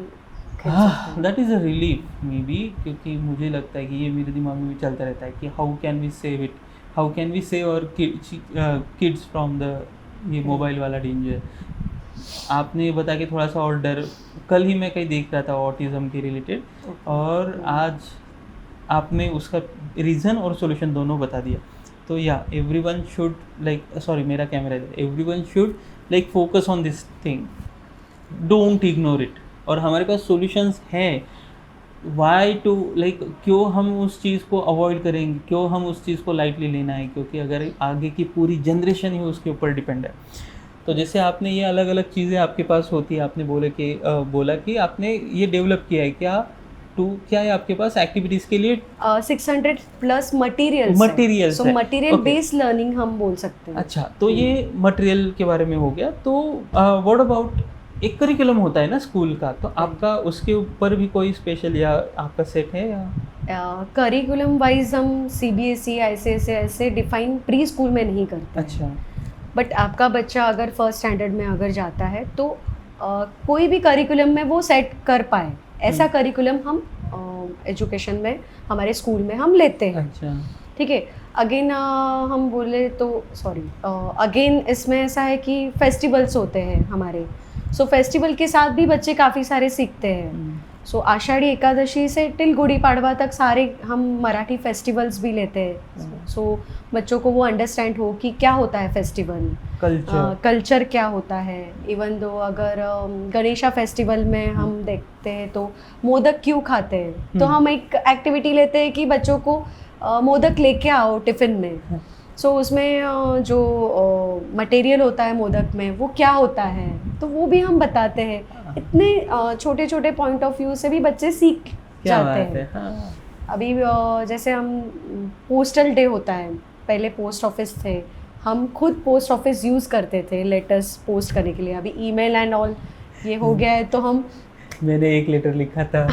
खेल सकता है। That is a relief may be, क्योंकि मुझे लगता है कि ये मेरे दिमाग में भी चलता रहता है कि how can we save it, how can we save our kids from the ये मोबाइल वाला डेंजर। आपने बता के थोड़ा सा और डर, कल ही मैं कहीं देख रहा था ऑटिज़म के रिलेटेड, और आज आपने उसका रीज़न और सॉल्यूशन दोनों बता दिया। तो या एवरीवन शुड लाइक, सॉरी मेरा कैमरा है, everyone should like focus on this thing, don't ignore it. और हमारे पास सॉल्यूशंस हैं, वाई टू लाइक, क्यों हम उस चीज़ को अवॉइड करेंगे, क्यों हम उस चीज़ को लाइटली लेना है, क्योंकि अगर आगे की पूरी जनरेशन ही उसके ऊपर डिपेंड है। तो जैसे आपने ये अलग अलग चीज़ें आपके पास होती है, आपने बोला कि आपने ये डेवलप किया है क्या, क्या है आपके पास एक्टिविटीज़ के लिए? 600 प्लस मटेरियल्स Materials सो है। Material Okay. बेस्ड लर्निंग हम बोल सकते हैं। अच्छा, तो ये मटेरियल के बारे में हो गया। तो व्हाट अबाउट एक करिकुलम होता है ना स्कूल का, तो आपका उसके ऊपर भी कोई स्पेशल या आपका सेट है या? करिकुलम वाइज हम CBSE ऐसे डिफाइन प्री स्कूल में नहीं करते। अच्छा, बट आपका बच्चा अगर फर्स्ट स्टैंडर्ड में अगर जाता है तो कोई भी करिकुलम में वो सेट कर पाए, ऐसा करिकुलम हम एजुकेशन में हमारे स्कूल में हम लेते हैं। अच्छा, ठीक है। अगेन हम बोले तो अगेन इसमें ऐसा है कि फेस्टिवल्स होते हैं हमारे, सो फेस्टिवल के साथ भी बच्चे काफ़ी सारे सीखते हैं। सो आषाढ़ी एकादशी से टिल गुड़ी पाड़वा तक सारे हम मराठी फेस्टिवल्स भी लेते हैं। सो बच्चों को वो अंडरस्टैंड हो कि क्या होता है फेस्टिवल, कल्चर क्या होता है। इवन दो अगर गणेशा फेस्टिवल में हम देखते हैं तो मोदक क्यों खाते हैं, तो हम एक एक्टिविटी लेते हैं कि बच्चों को मोदक लेके आओ टिफ़िन में। सो उसमें जो मटेरियल होता है मोदक में वो क्या होता है, तो वो भी हम बताते हैं। इतने छोटे छोटे पॉइंट ऑफ व्यू से भी बच्चे सीख जाते हैं। हाँ। अभी जैसे हम पोस्टल डे होता है, पहले पोस्ट ऑफिस थे, हम खुद पोस्ट ऑफिस यूज़ करते थे लेटर्स पोस्ट करने के लिए। अभी ईमेल एंड ऑल ये हो गया है, तो हम, मैंने एक लेटर लिखा था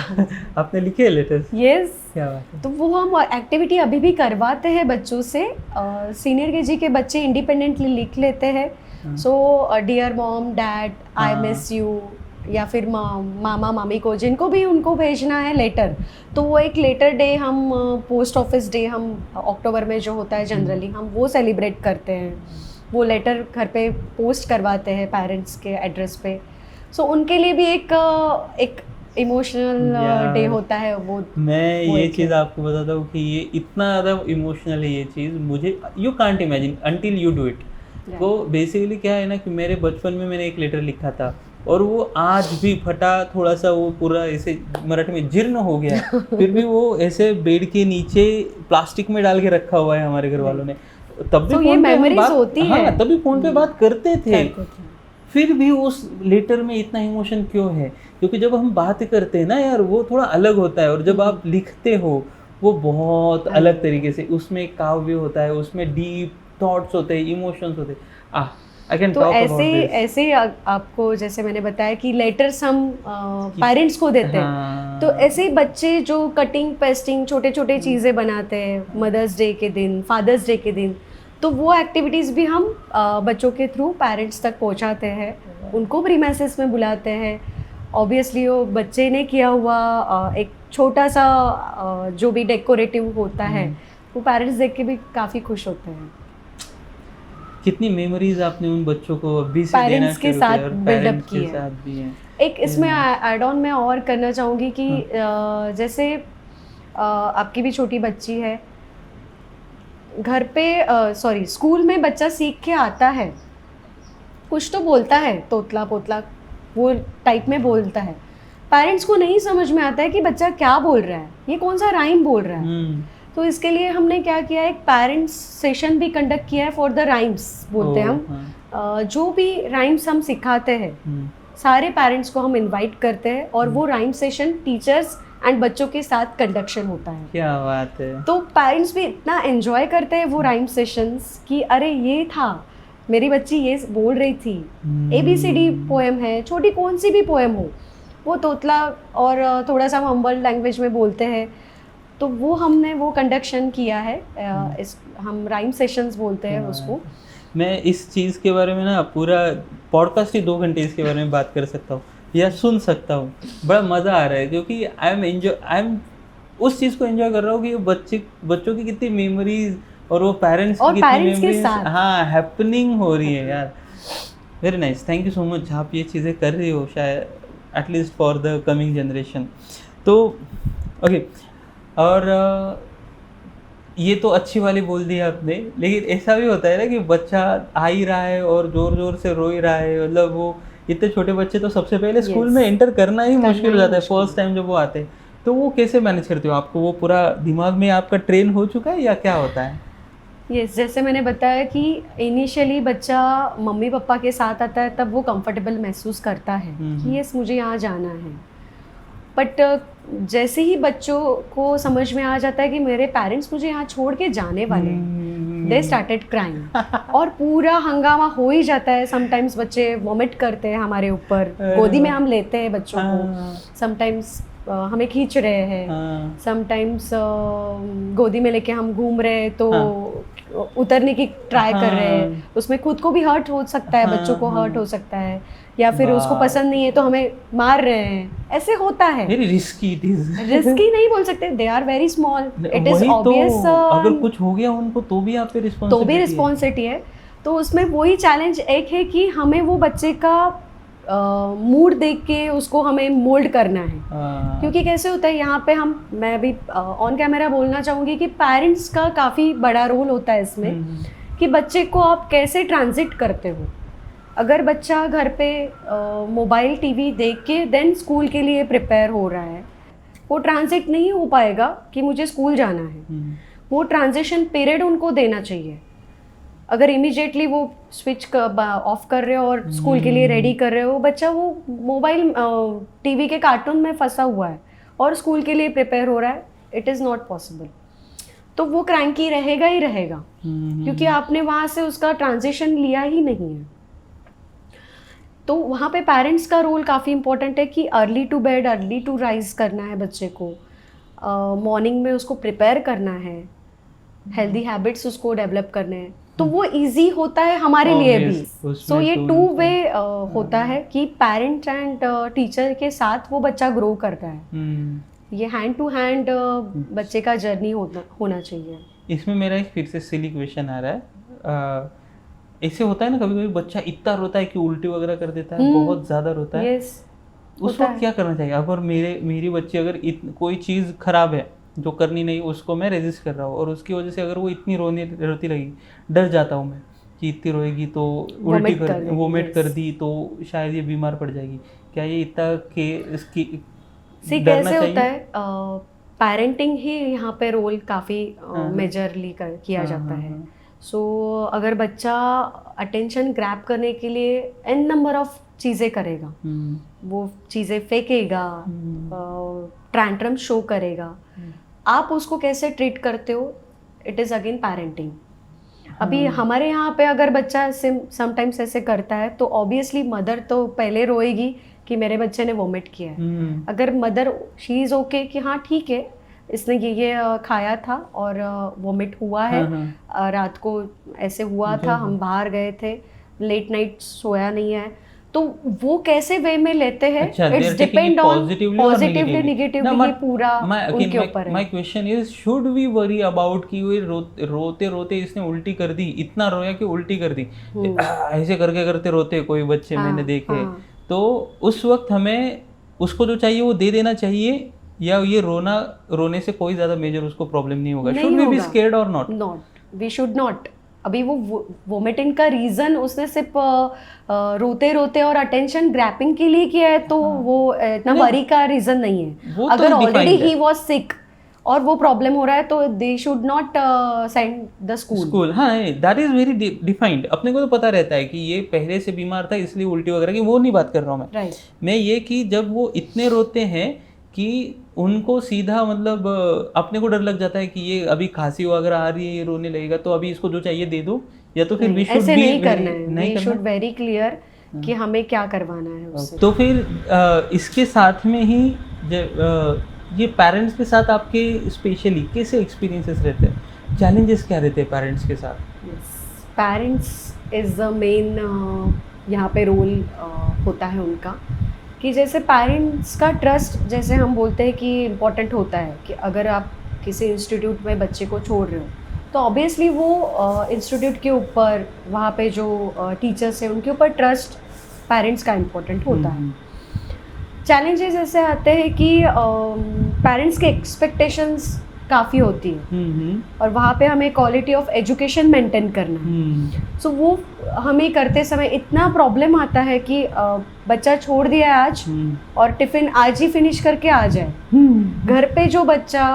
आपने लिखे लेटर्स? यस, क्या बात है। तो वो हम एक्टिविटी अभी भी करवाते हैं बच्चों से। सीनियर KG के बच्चे इंडिपेंडेंटली लिख लेते हैं। So dear mom dad I miss you, या फिर मामा मामी को जिनको भी उनको भेजना है लेटर, तो वो एक लेटर डे हम पोस्ट ऑफिस डे हम अक्टूबर में जो होता है जनरली हम वो सेलिब्रेट करते हैं। वो लेटर घर पे पोस्ट करवाते हैं पेरेंट्स के एड्रेस पे। सो उनके लिए भी एक इमोशनल डे होता है वो। मैं वो ये एक चीज़ आपको बताता हूँ कि ये इतना ज़्यादा इमोशनल है ये चीज़, मुझे you can't imagine until you do it. तो बेसिकली क्या है ना कि मेरे बचपन में मैंने एक लेटर लिखा था और वो आज भी फटा, थोड़ा सा वो पूरा ऐसे मराठी में जीर्ण हो गया है। फिर भी वो ऐसे बेड के नीचे प्लास्टिक में डाल के रखा हुआ है हमारे घर वालों ने। तब भी तो ये फोन पे हम memories बात, होती है। हाँ तभी फोन पे बात करते थे, फिर भी उस लेटर में इतना इमोशन क्यों है? क्योंकि जब हम बात करते हैं ना यार वो थोड़ा अलग होता है, और जब आप लिखते हो वो बहुत अलग तरीके से, उसमें काव्य होता है, उसमें डीप थॉट्स होते हैं, इमोशंस होते हैं। आई कैन तो टॉक अबाउट दिस। ऐसे आपको जैसे मैंने बताया कि लेटर्स हम पेरेंट्स को देते हैं। हाँ। तो ऐसे ही बच्चे जो कटिंग पेस्टिंग छोटे छोटे चीज़ें बनाते हैं मदर्स डे के दिन, फादर्स डे के दिन, तो वो एक्टिविटीज़ भी हम बच्चों के थ्रू पेरेंट्स तक पहुंचाते हैं, उनको प्रीमाइसेस में बुलाते हैं। ऑब्वियसली वो बच्चे ने किया हुआ एक छोटा सा जो भी डेकोरेटिव होता है वो पेरेंट्स देख के भी काफ़ी खुश होते हैं। कितनी मेमोरीज आपने उन बच्चों को अभी से देना पेरेंट्स के शुरू साथ किया और बिल्डअप पेरेंट्स के किया। साथ भी हैं। एक इसमें ऐड ऑन मैं और करना चाहूँगी कि जैसे आपकी भी छोटी बच्ची है, घर पे सॉरी स्कूल में बच्चा सीख के आता है, कुछ तो बोलता है, तोतला पोतला वो टाइप में बोलता है। पेरेंट्स को नहीं समझ में आता है कि बच्चा क्या बोल रहा है, ये कौन सा राइम बोल रहा है। तो इसके लिए हमने क्या किया, एक पेरेंट्स सेशन भी कंडक्ट किया है फॉर द राइम्स बोलते हैं हम। जो भी राइम्स हम सिखाते हैं सारे पेरेंट्स को हम इनवाइट करते हैं और वो राइम सेशन टीचर्स एंड बच्चों के साथ कंडक्शन होता है। क्या बात है। तो पेरेंट्स भी इतना एंजॉय करते हैं वो राइम सेशंस कि अरे ये था, मेरी बच्ची ये बोल रही थी। ABCD पोएम है, छोटी कौन सी भी पोएम हो, वो तोतला और थोड़ा सा हम्बल लैंग्वेज में बोलते हैं, तो वो हमने वो कंडक्शन किया है। हम राइम सेशंस बोलते हैं उसको। मैं इस चीज़ के बारे में ना पूरा पॉडकास्ट ही 2 घंटे इसके बारे में बात कर सकता हूँ या सुन सकता हूँ। बड़ा मज़ा आ रहा है क्योंकि आई एम उस चीज़ को एंजॉय कर रहा हूँ कि बच्चों की कितनी मेमोरीज और वो पेरेंट्स की कितनी मेमोरीज हाँ हैपनिंग हो रही है यार। Very nice, thank you so much. आप ये चीज़ें कर रही हो शायद at least for the coming generation. तो ओके, और ये तो अच्छी वाली बोल दी आपने, लेकिन ऐसा भी होता है ना कि बच्चा आ ही रहा है और ज़ोर ज़ोर से रो ही रहा है। मतलब वो इतने छोटे बच्चे तो सबसे पहले स्कूल में एंटर करना ही मुश्किल हो जाता है फर्स्ट टाइम जब वो आते हैं। तो वो कैसे मैनेज करते हो? आपको वो पूरा दिमाग में आपका ट्रेन हो चुका है या क्या होता है? यस, जैसे मैंने बताया कि इनिशियली बच्चा मम्मी पापा के साथ आता है तब वो कंफर्टेबल महसूस करता है कि यस मुझे यहाँ जाना है। बट जैसे ही बच्चों को समझ में आ जाता है कि मेरे पेरेंट्स मुझे यहाँ छोड़ के जाने वाले हैं, दे स्टार्टेड क्राइंग और पूरा हंगामा हो ही जाता है। समटाइम्स बच्चे वॉमिट करते हैं हमारे ऊपर, गोदी में हम लेते हैं बच्चों को, समटाइम्स हमें खींच रहे हैं, समटाइम्स गोदी में लेके हम घूम रहे हैं तो उतरने की ट्राई कर रहे हैं, उसमें खुद को भी हर्ट हो सकता है, बच्चों को हर्ट हो सकता है, या फिर उसको पसंद नहीं है तो हमें मार रहे हैं, ऐसे होता है। Very risky, it is risky नहीं बोल सकते, they are very small, it is obvious. अगर कुछ हो गया उनको तो भी आप पे रिस्पॉन्सिबिलिटी है। तो उसमें वही चैलेंज एक है कि हमें वो बच्चे का मूड देख के उसको हमें मोल्ड करना है। क्योंकि कैसे होता है यहाँ पे मैं अभी ऑन कैमरा बोलना चाहूँगी कि पेरेंट्स का काफ़ी बड़ा रोल होता है इसमें कि बच्चे को आप कैसे ट्रांजिट करते हो। अगर बच्चा घर पे मोबाइल टीवी देख के देन स्कूल के लिए प्रिपेयर हो रहा है, वो ट्रांजिट नहीं हो पाएगा कि मुझे स्कूल जाना है। वो ट्रांजिशन पीरियड उनको देना चाहिए। अगर इमीडिएटली वो स्विच ऑफ कर रहे हो और स्कूल के लिए रेडी कर रहे हो, बच्चा वो मोबाइल टीवी के कार्टून में फंसा हुआ है और स्कूल के लिए प्रिपेयर हो रहा है, इट इज़ नॉट पॉसिबल। तो वो क्रैंकी रहेगा ही रहेगा क्योंकि आपने वहाँ से उसका ट्रांजिशन लिया ही नहीं है। तो वहाँ पे पेरेंट्स का रोल काफ़ी इंपॉर्टेंट है कि early to bed early to rise करना है बच्चे को, मॉर्निंग में उसको प्रिपेयर करना है, हेल्दी हैबिट्स उसको डेवलप करने हैं। तो वो इजी होता है हमारे लिए भी। सो ये 2 वे होता है कि पेरेंट एंड टीचर के साथ वो बच्चा ग्रो करता है। ये हैंड टू हैंड बच्चे का जर्नी होना चाहिए। इसमें मेरा एक फिर से सिली क्वेश्चन आ रहा है, ऐसे होता है ना कभी कभी बच्चा इतना रोता है कि उल्टी वगैरह कर देता है, बहुत ज़्यादा रोता है। उस वक्त क्या करना चाहिए? अगर मेरी बच्ची अगर कोई चीज़ खराब है जो करनी नहीं, उसको मैं रेजिस्ट कर रहा हूँ और उसकी वजह से अगर वो इतनी रोती लगी, डर जाता हूँ मैं कि इतनी रोएगी तो उल्टी वोमिट कर दी तो शायद ये बीमार पड़ जाएगी। क्या ये इतना के इसकी कैसे होता है, पेरेंटिंग ही यहाँ पे रोल काफ़ी मेजरली किया जाता है। सो अगर बच्चा अटेंशन ग्रैब करने के लिए एन नंबर ऑफ चीज़ें करेगा, वो चीज़ें फेंकेगा, ट्रैंट्रम शो करेगा, आप उसको कैसे ट्रीट करते हो, इट इज़ अगेन पेरेंटिंग। अभी हमारे यहाँ पे अगर बच्चा समटाइम्स ऐसे करता है तो ऑब्वियसली मदर तो पहले रोएगी कि मेरे बच्चे ने वोमिट किया है। अगर मदर शी इज़ ओके कि हाँ ठीक है, इसने ये खाया था और वोमिट हुआ है, रात को ऐसे हुआ था, हम बाहर गए थे, लेट नाइट सोया नहीं है, तो वो कैसे वे में लेते हैं, अच्छा, it's depend on positively negatively, पूरा उनके ऊपर है। My question is, should we worry about कि वो रोते रोते इसने उल्टी कर दी, इतना रोया कि उल्टी कर दी, ऐसे करके करते रोते कोई बच्चे मैंने देखे, तो उस वक्त हमें उसको जो चाहिए वो दे देना चाहिए, या ये रोने से कोई ज्यादा मेजर उसको प्रॉब्लम नहीं होगा? शुड वी बी स्केर्ड और नॉट? We should not. अभी वो वोमिटिंग का रीजन उसने सिर्फ रोते रोते और अटेंशन ग्रैपिंग के लिए किया है, तो वो इतना वरी का रीजन नहीं है। अगर ऑलरेडी ही वाज सिक और वो प्रॉब्लम हो रहा है, तो they should not send the school. हाँ, दैट इज वेरी डिफाइंड। अपने को तो पता रहता है कि ये पहले से बीमार था इसलिए उल्टी वगैरह की, वो नहीं बात कर रहा हूँ मैं। मैं ये कि जब वो इतने रोते हैं कि उनको सीधा मतलब अपने को डर लग जाता है कि ये अभी खांसी वगैरह आ रही है, ये रोने लगेगा, तो अभी इसको जो चाहिए दे दो, या तो फिर ऐसे नहीं करना है। वी शुड वेरी क्लियर कि हमें क्या करवाना है उससे। तो फिर इसके साथ में ही ये पेरेंट्स के साथ आपके स्पेशली कैसे एक्सपीरियंसेस रहते हैं, चैलेंजेस क्या रहते हैं पेरेंट्स के साथ? पेरेंट्स इज द मेन यहाँ पे रोल होता है उनका, कि जैसे पेरेंट्स का ट्रस्ट, जैसे हम बोलते हैं कि इम्पॉर्टेंट होता है, कि अगर आप किसी इंस्टीट्यूट में बच्चे को छोड़ रहे हो तो ऑब्वियसली वो इंस्टीट्यूट के ऊपर, वहाँ पे जो टीचर्स हैं उनके ऊपर ट्रस्ट पेरेंट्स का इम्पोर्टेंट होता है। चैलेंजेस ऐसे आते हैं कि पेरेंट्स के एक्सपेक्टेशंस काफ़ी होती है, और वहाँ पे हमें क्वालिटी ऑफ एजुकेशन मेंटेन करना है। सो वो हमें करते समय इतना प्रॉब्लम आता है कि बच्चा छोड़ दिया आज और टिफ़िन आज ही फिनिश करके आ जाए। घर पे जो बच्चा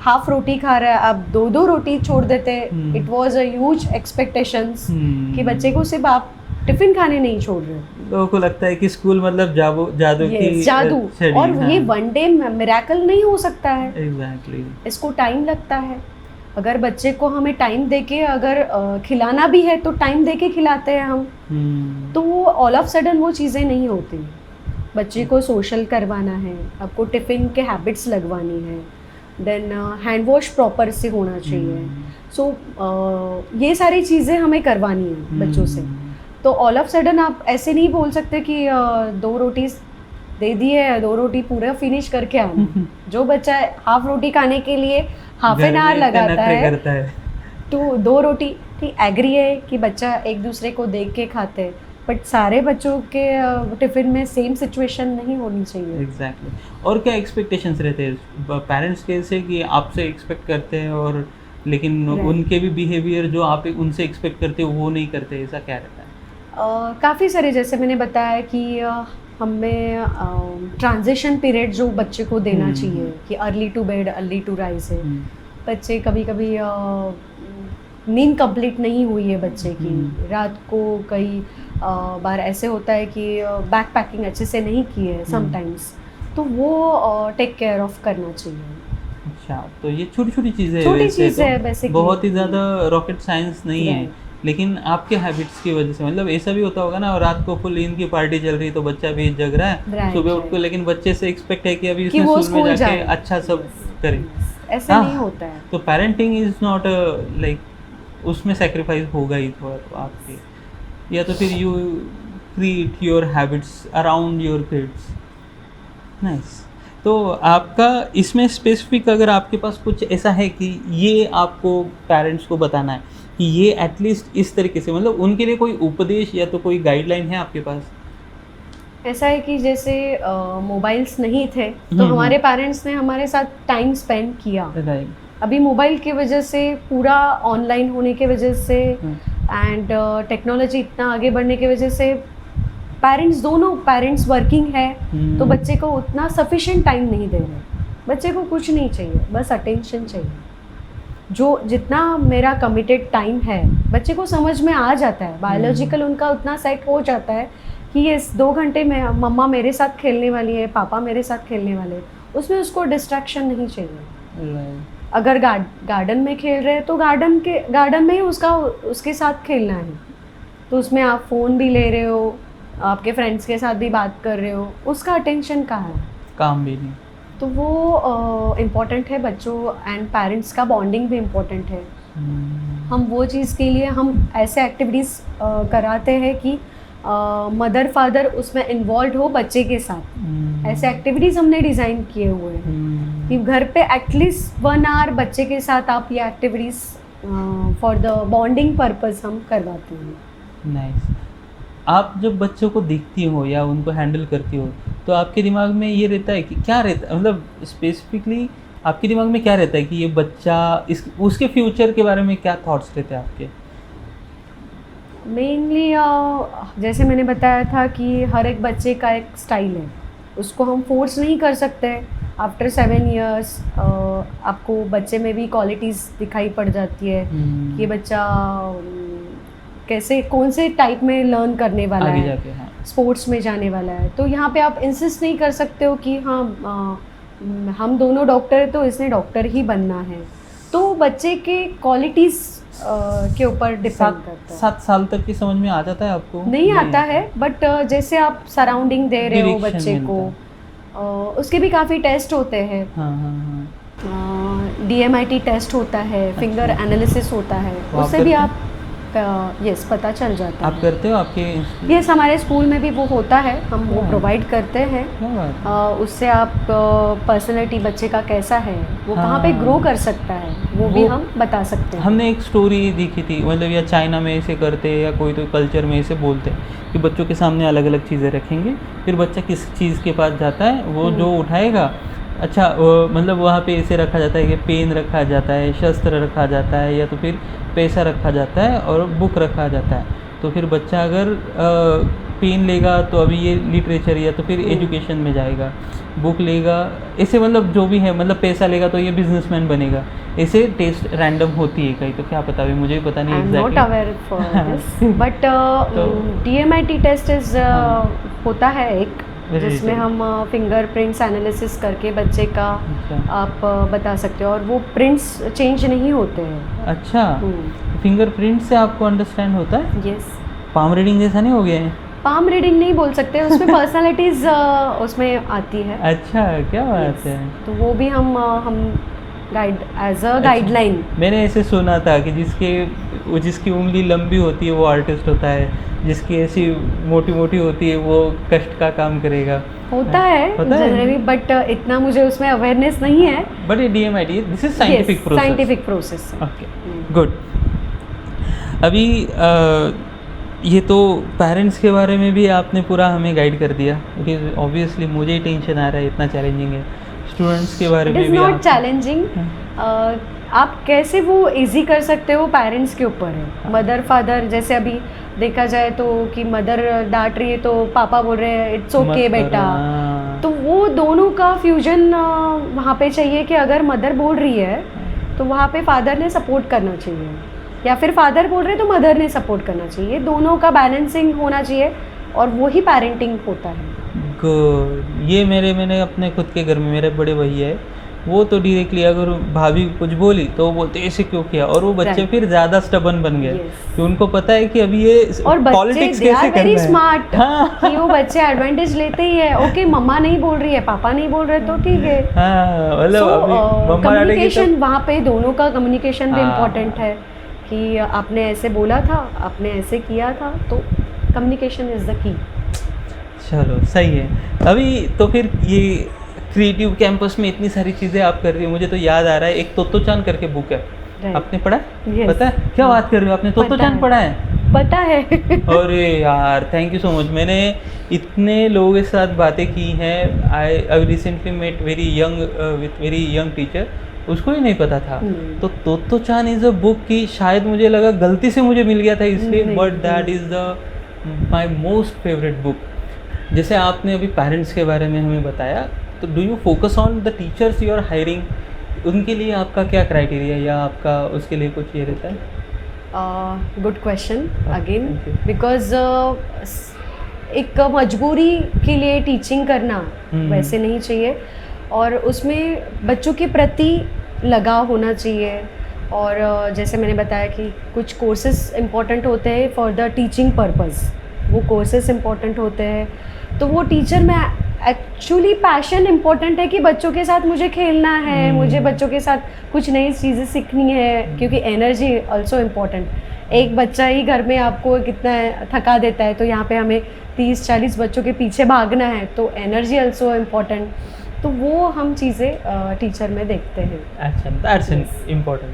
हाफ रोटी खा रहा है, आप 2-2 रोटी छोड़ देते। It was a huge expectations कि बच्चे को सिर्फ आप टिफिन खाने नहीं छोड़ रहे। लोगों को लगता है कि स्कूल मतलब जादू की जादू, और ये वन डे मिरेकल नहीं हो सकता है। एग्जैक्टली, इसको टाइम लगता है। अगर बच्चे को हमें टाइम देके अगर खिलाना भी है तो टाइम देके खिलाते हैं हम, तो वो ऑल ऑफ सडन वो चीज़ें नहीं होती। बच्चे को सोशल करवाना है, आपको टिफ़िन के हैबिट्स लगवानी है, देन हैंड वॉश प्रॉपर से होना चाहिए। सो ये सारी चीज़ें हमें करवानी है बच्चों से। तो ऑल ऑफ सडन आप ऐसे नहीं बोल सकते कि 2 रोटी दे दी है, 2 रोटी पूरा फिनिश करके आना। जो बच्चा हाफ रोटी खाने के लिए हाफ एन आवर लगाता है, तो 2 रोटी, ठीक एग्री है कि बच्चा एक दूसरे को देख के खाते हैं, बट सारे बच्चों के टिफ़िन में सेम सिचुएशन नहीं होनी चाहिए। एग्जैक्टली। और क्या एक्सपेक्टेशंस रहते हैं पेरेंट्स के से कि आपसे एक्सपेक्ट करते हैं, और लेकिन उनके भी बिहेवियर जो आप उनसे एक्सपेक्ट करते हो वो नहीं करते, ऐसा क्या रहता है? काफ़ी सारे, जैसे मैंने बताया कि हमें ट्रांजिशन पीरियड जो बच्चे को देना चाहिए, कि early to bed early to rise है। बच्चे कभी कभी नींद कंप्लीट नहीं हुई है बच्चे की, रात को कई बार ऐसे होता है कि बैक पैकिंग अच्छे से नहीं की है समटाइम्स, तो वो टेक केयर ऑफ करना चाहिए। अच्छा, तो ये छोटी छोटी चीज़ें है बेसिकली, बहुत ही ज़्यादा रॉकेट साइंस नहीं है, लेकिन आपके हैबिट्स की वजह से, मतलब ऐसा भी होता होगा ना, रात को फुल नींद की पार्टी चल रही है तो बच्चा भी जग रहा है, सुबह उठ के, लेकिन बच्चे से एक्सपेक्ट है कि अभी इसने स्कूल में जाके अच्छा सब करे। ऐसा नहीं होता है। तो पेरेंटिंग इज नॉट लाइक, उसमें सेक्रीफाइस होगा ही थोड़ा आपके, या तो फिर you create your habits around your kids. Nice. तो आपका इसमें स्पेसिफिक अगर आपके पास कुछ ऐसा है कि ये आपको पेरेंट्स को बताना है कि ये एटलीस्ट इस तरीके से, मतलब उनके लिए कोई उपदेश या तो कोई गाइडलाइन है आपके पास? ऐसा है कि जैसे मोबाइल्स नहीं थे तो हमारे पेरेंट्स ने हमारे साथ टाइम स्पेंड किया। अभी मोबाइल की वजह से, पूरा ऑनलाइन होने की वजह से एंड टेक्नोलॉजी इतना आगे बढ़ने की वजह से दोनों पेरेंट्स वर्किंग है, तो बच्चे को उतना सफिशिएंट टाइम नहीं दे रहे। बच्चे को कुछ नहीं चाहिए, बस अटेंशन चाहिए। जो जितना मेरा कमिटेड टाइम है बच्चे को समझ में आ जाता है, बायोलॉजिकल उनका उतना सेट हो जाता है कि ये 2 घंटे में मम्मा मेरे साथ खेलने वाली है, पापा मेरे साथ खेलने वाले हैं, उसमें उसको डिस्ट्रैक्शन नहीं चाहिए। अगर गार्डन में खेल रहे हैं तो गार्डन में ही उसके साथ खेलना है, तो उसमें आप फ़ोन भी ले रहे हो, आपके फ्रेंड्स के साथ भी बात कर रहे हो, उसका अटेंशन कहाँ है? काम भी नहीं। तो वो इम्पॉर्टेंट है। बच्चों एंड पेरेंट्स का बॉन्डिंग भी इम्पॉर्टेंट है। हम वो चीज़ के लिए हम ऐसे एक्टिविटीज़ कराते हैं कि मदर फादर उसमें इन्वॉल्व हो बच्चे के साथ। ऐसे एक्टिविटीज़ हमने डिज़ाइन किए हुए हैं कि घर पे एटलीस्ट 1 आवर बच्चे के साथ आप ये activities for the bonding purpose हम करवाते हैं। नाइस। आप जब बच्चों को देखती हो या उनको हैंडल करती हो तो आपके दिमाग में ये रहता है कि क्या रहता है, मतलब स्पेसिफिकली आपके दिमाग में क्या रहता है कि ये बच्चा उसके फ्यूचर के बारे में क्या थॉट्स रहते हैं आपके? मेनली जैसे मैंने बताया था कि हर एक बच्चे का एक स्टाइल है, उसको हम फोर्स नहीं कर सकते। आफ्टर 7 इयर्स आपको बच्चे में भी क्वालिटीज़ दिखाई पड़ जाती है कि ये बच्चा कैसे कौन से टाइप में लर्न करने वाला आगे है, जाके, हाँ। स्पोर्ट्स में जाने वाला है। तो यहाँ पे आप इंसिस्ट नहीं कर सकते हो कि हाँ हम दोनों डॉक्टर हैं तो इसने डॉक्टर ही बनना है। तो बच्चे के क्वालिटीज़ के ऊपर डिपेंड करता है। 7 साल तक की समझ में आ जाता है आपको? नहीं आता है, बट जैसे आप सराउंडिंग दे रहे हो Direction बच्चे मिलता को, उसके भी काफ़ी टेस्ट होते हैं। हाँ। DMIT टेस्ट होता है, फिंगर एनालिसिस होता है, वो आप उससे भी करते आप यस पता चल जाता आप है। करते हो आपके? यस, हमारे स्कूल में भी वो होता है, हम वो हाँ। प्रोवाइड करते हैं। क्या बात है। उससे आप पर्सनैलिटी बच्चे का कैसा है, वो कहाँ पे हाँ। ग्रो कर सकता है, वो भी वो- हम बता सकते हैं। हमने एक स्टोरी देखी थी, मतलब या चाइना में ऐसे करते हैं या कोई तो कल्चर में ऐसे बोलते हैं कि बच्चों के सामने अलग अलग चीज़ें रखेंगे, फिर बच्चा किस चीज़ के पास जाता है वो जो उठाएगा, अच्छा मतलब वहाँ पे ऐसे रखा जाता है कि पेन रखा जाता है, शस्त्र रखा जाता है, या तो फिर पैसा रखा जाता है और बुक रखा जाता है। तो फिर बच्चा अगर पेन लेगा तो अभी ये लिटरेचर, या तो फिर एजुकेशन में जाएगा, बुक लेगा ऐसे, मतलब जो भी है, मतलब पैसा लेगा तो ये बिजनेसमैन बनेगा। ऐसे टेस्ट रैंडम होती है कहीं, तो क्या पता, अभी मुझे भी पता नहीं I am not aware for this, but DMIT test is होता है एक, जिसमें हम फिंगरप्रिंट्स एनालिसिस करके बच्चे का आप बता सकते हो, और वो प्रिंट्स चेंज नहीं होते हैं। अच्छा, फिंगरप्रिंट से आपको अंडरस्टैंड होता है? यस। पाम रीडिंग जैसा नहीं हो गया है? पाम रीडिंग नहीं बोल सकते, उसमें पर्सनालिटीज उसमें आती है। अच्छा, क्या बात है। तो वो भी हम गाइड एज अ गाइडलाइन। मैंने ऐसे सुना था कि जिसकी उंगली लंबी होती है वो आर्टिस्ट होता है, जिसकी ऐसी मोटी मोटी होती है वो कष्ट का काम करेगा। होता है जनरली, बट इतना मुझे उसमें अवेयरनेस नहीं है। बट ये DMIT, this is scientific process. Scientific process. Okay, good. अभी ये तो पेरेंट्स के बारे में भी आपने पूरा हमें गाइड कर दिया, क्योंकि ऑब्वियसली मुझे ही टेंशन आ रहा है, इतना चैलेंजिंग है। स्टूडेंट्स के बारे में भी इट इज़ नॉट चैलेंजिंग, आप कैसे वो इजी कर सकते हो पेरेंट्स के ऊपर है। मदर फादर, जैसे अभी देखा जाए तो कि मदर डांट रही है तो पापा बोल रहे हैं इट्स ओके बेटा, तो वो दोनों का फ्यूजन वहाँ पे चाहिए कि अगर मदर बोल रही है तो वहाँ पे फादर ने सपोर्ट करना चाहिए, या फिर फादर बोल रहे हैं तो मदर ने सपोर्ट करना चाहिए। दोनों का बैलेंसिंग होना चाहिए और वही पेरेंटिंग होता है। गुड। ये मैंने अपने खुद के घर में मेरे बड़े भैया है, वो तो डायरेक्टली अगर भाभी कुछ बोली तो वो बोलते ऐसे क्यों किया, और वो बच्चे फिर ज़्यादा स्टबन बन गए कि उनको पता है कि अभी ये और पॉलिटिक्स कैसे करना है। स्मार्ट कि वो बच्चे एडवांटेज लेते ही है। ओके, मम्मा नहीं बोल रही है, पापा नहीं बोल रहे तो ठीक है। मतलब कम्युनिकेशन वहाँ पे दोनों का कम्युनिकेशन भी इम्पोर्टेंट है कि आपने ऐसे बोला था, आपने ऐसे किया था, तो कम्युनिकेशन इज द की। चलो सही है। अभी तो फिर ये क्रिएटिव कैंपस में इतनी सारी चीज़ें आप कर रही हो, मुझे तो याद आ रहा है एक तोतो चान करके बुक है, आपने पढ़ा है? Yes. पता है क्या बात कर रहे हो, आपने तोतो चान पढ़ा है? पता है। अरे यार, थैंक यू सो मच। मैंने इतने लोगों के साथ बातें की हैं। I recently met very young with very young teacher, उसको ही नहीं पता था। तो तोतो चान इज़ अ बुक की, शायद मुझे लगा गलती से मुझे मिल गया था इसलिए, but that is the my most favourite book. जैसे आपने अभी पेरेंट्स के बारे में हमें बताया, तो do you focus on the teachers you are hiring, उनके लिए आपका क्या क्राइटेरिया या आपका उसके लिए कुछ ये रहता है? गुड क्वेश्चन अगेन, बिकॉज एक मजबूरी के लिए टीचिंग करना वैसे नहीं चाहिए, और उसमें बच्चों के प्रति लगाव होना चाहिए। और जैसे मैंने बताया कि कुछ कोर्सेज इम्पॉर्टेंट होते हैं फॉर द टीचिंग पर्पस, वो कोर्सेज इम्पॉर्टेंट होते हैं। तो वो टीचर में एक्चुअली पैशन इम्पोर्टेंट है कि बच्चों के साथ मुझे खेलना है, मुझे बच्चों के साथ कुछ नई चीज़ें सीखनी है, क्योंकि एनर्जी ऑल्सो इम्पोर्टेंट। एक बच्चा ही घर में आपको कितना थका देता है, तो यहाँ पे हमें 30-40 बच्चों के पीछे भागना है, तो एनर्जी ऑल्सो इम्पोर्टेंट। तो वो हम चीज़ें टीचर में देखते हैं। अच्छा, that's Yes. important.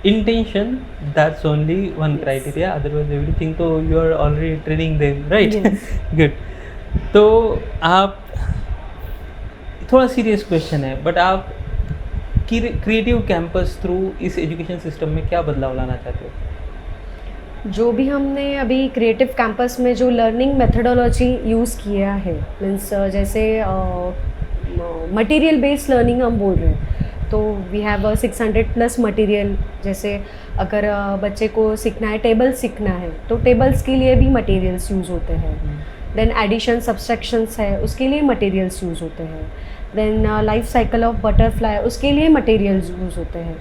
Intention, that's only one Yes. criteria, otherwise everything तो you are already training them, right? Yes. Good. तो आप, थोड़ा सीरियस क्वेश्चन है, बट आप क्रिएटिव कैंपस थ्रू इस एजुकेशन सिस्टम में क्या बदलाव लाना चाहते हो? जो भी हमने अभी क्रिएटिव कैंपस में जो लर्निंग मेथडोलॉजी यूज़ किया है, मीन्स जैसे मटेरियल बेस्ड लर्निंग हम बोल रहे हैं, तो वी हैव 600+ मटेरियल। जैसे अगर बच्चे को सीखना है, टेबल सीखना है, तो टेबल्स के लिए भी मटेरियल्स यूज़ होते हैं। देन एडिशन सब्सट्रैक्शंस है, उसके लिए मटेरियल्स यूज़ होते हैं। Then life cycle of butterfly, उसके लिए मटेरियल्स यूज़ होते हैं।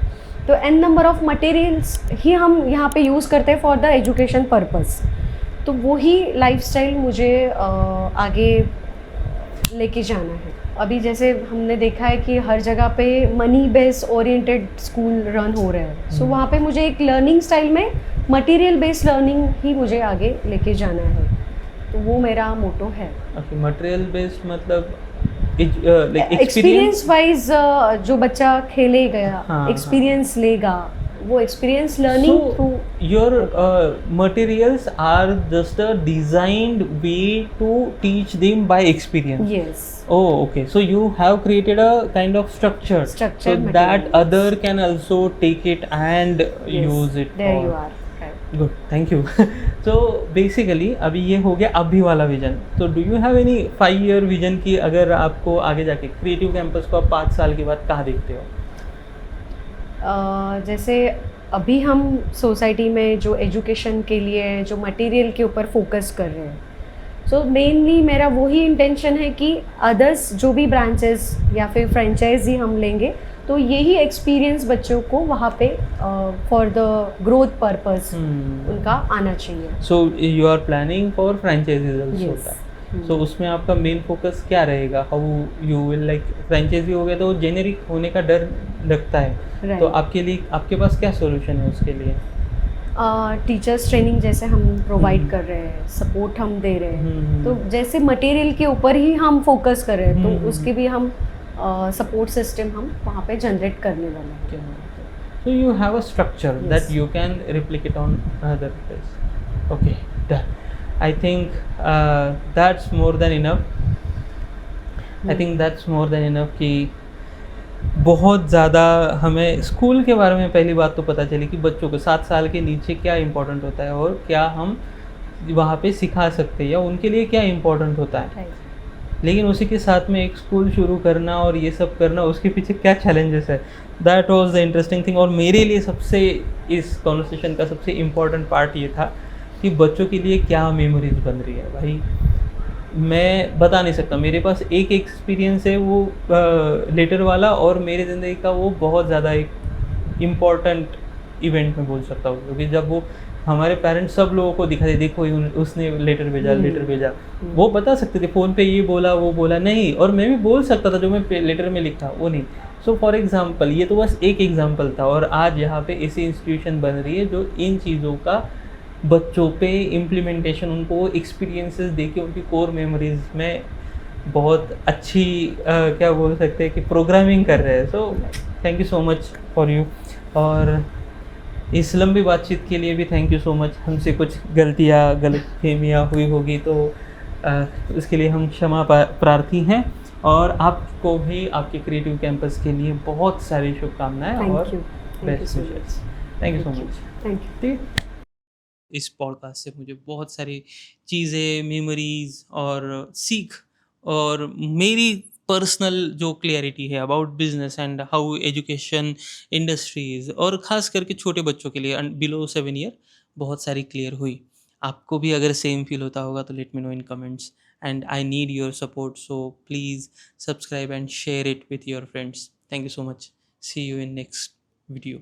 तो एन नंबर ऑफ मटेरियल्स ही हम यहाँ पे यूज़ करते हैं फॉर द एजुकेशन पर्पस। तो वही लाइफस्टाइल मुझे आगे लेके जाना है। अभी जैसे हमने देखा है कि हर जगह पे money based oriented school run हो रहे हैं, सो वहाँ पे मुझे एक लर्निंग स्टाइल में मटेरियल बेस्ड लर्निंग ही मुझे आगे लेके जाना है। तो वो मेरा मोटो है। ओके, मटेरियल बेस्ड मतलब लाइक एक्सपीरियंस वाइज जो बच्चा खेलेगा, हाँ, एक्सपीरियंस लेगा, वो experience learning through. your materials are just a designed way to teach them by experience. Yes, Oh, okay. So you have created a kind of structure, so Structured that materials. other can also take it and use it. There for- you are. Good, thank you. So basically अभी ये हो गया अभी वाला vision. तो do you have any 5 year vision की, अगर आपको आगे जाके क्रिएटिव कैंपस को आप 5 साल के बाद कहाँ देखते हो? जैसे अभी हम सोसाइटी में जो एजुकेशन के लिए जो मटेरियल के ऊपर फोकस कर रहे हैं, सो मेनली मेरा वही इंटेंशन है कि अदर्स जो भी ब्रांचेस या फिर फ्रेंचाइजी हम लेंगे, तो यही एक्सपीरियंस बच्चों को वहाँ पे फॉर द ग्रोथ पर्पस उनका आना चाहिए। So you are planning for franchisees Yes. Also. So उसमें आपका मेन फोकस क्या रहेगा? How you will, like franchise हो गया तो जेनेरिक होने का डर लगता है, Right. तो आपके लिए, आपके पास क्या सोल्यूशन है उसके लिए? टीचर्स ट्रेनिंग जैसे हम प्रोवाइड कर रहे हैं, सपोर्ट हम दे रहे हैं, तो जैसे मटेरियल के ऊपर ही हम फोकस कर रहे हैं, तो उसके भी हम सपोर्ट सिस्टम हम वहाँ पे जनरेट करने वाले हैं। So you have a structure Yes. that you can replicate on another place. Okay, done. I think that's more than enough. I think that's more than enough कि बहुत ज़्यादा हमें स्कूल के बारे में पहली बात तो पता चली कि बच्चों को 7 साल के नीचे क्या इम्पोर्टेंट होता है और क्या हम वहाँ पे सिखा सकते हैं या उनके लिए क्या इम्पोर्टेंट होता है। Right. लेकिन उसी के साथ में एक स्कूल शुरू करना और ये सब करना, उसके पीछे क्या चैलेंजेस है, that was the interesting thing. और मेरे लिए सबसे, इस कॉन्वर्सेशन का सबसे इम्पोर्टेंट पार्ट ये था कि बच्चों के लिए क्या मेमोरीज बन रही है। भाई मैं बता नहीं सकता, मेरे पास एक एक्सपीरियंस है वो लेटर वाला, और मेरी ज़िंदगी का वो बहुत ज़्यादा एक इम्पॉर्टेंट इवेंट में बोल सकता हूँ, क्योंकि जब वो हमारे पेरेंट्स सब लोगों को दिखा दे, देखो उसने लेटर भेजा, लेटर भेजा, वो बता सकते थे फ़ोन पे ये बोला वो बोला, नहीं, और मैं भी बोल सकता था जो मैं लेटर में लिखा वो नहीं। सो फॉर एग्ज़ाम्पल, ये तो बस एक एग्ज़ाम्पल था, और आज यहाँ पे ऐसी इंस्टीट्यूशन बन रही है जो इन चीज़ों का बच्चों पे इम्प्लीमेंटेशन, उनको एक्सपीरियंसेस दे के उनकी कोर मेमोरीज में बहुत अच्छी क्या बोल सकते हैं कि प्रोग्रामिंग कर रहे हैं। So thank you so much for you, और इस लंबी बातचीत के लिए भी थैंक यू सो मच। हमसे कुछ गलतियाँ गलतफहमियाँ हुई होगी तो उसके लिए हम क्षमा प्रार्थी हैं, और आपको भी आपके क्रिएटिव कैंपस के लिए बहुत सारी शुभकामनाएं और best wishes. Thank you so much. Thank you. इस पॉडकास्ट से मुझे बहुत सारी चीज़ें, मेमोरीज और सीख, और मेरी पर्सनल जो क्लियरिटी है about business and how education industries, और ख़ास करके छोटे बच्चों के लिए बिलो 7 ईयर, बहुत सारी क्लियर हुई। आपको भी अगर सेम फील होता होगा तो let me know in comments, and I need your support, so please subscribe and share it with your friends. Thank you so much. See you in next video.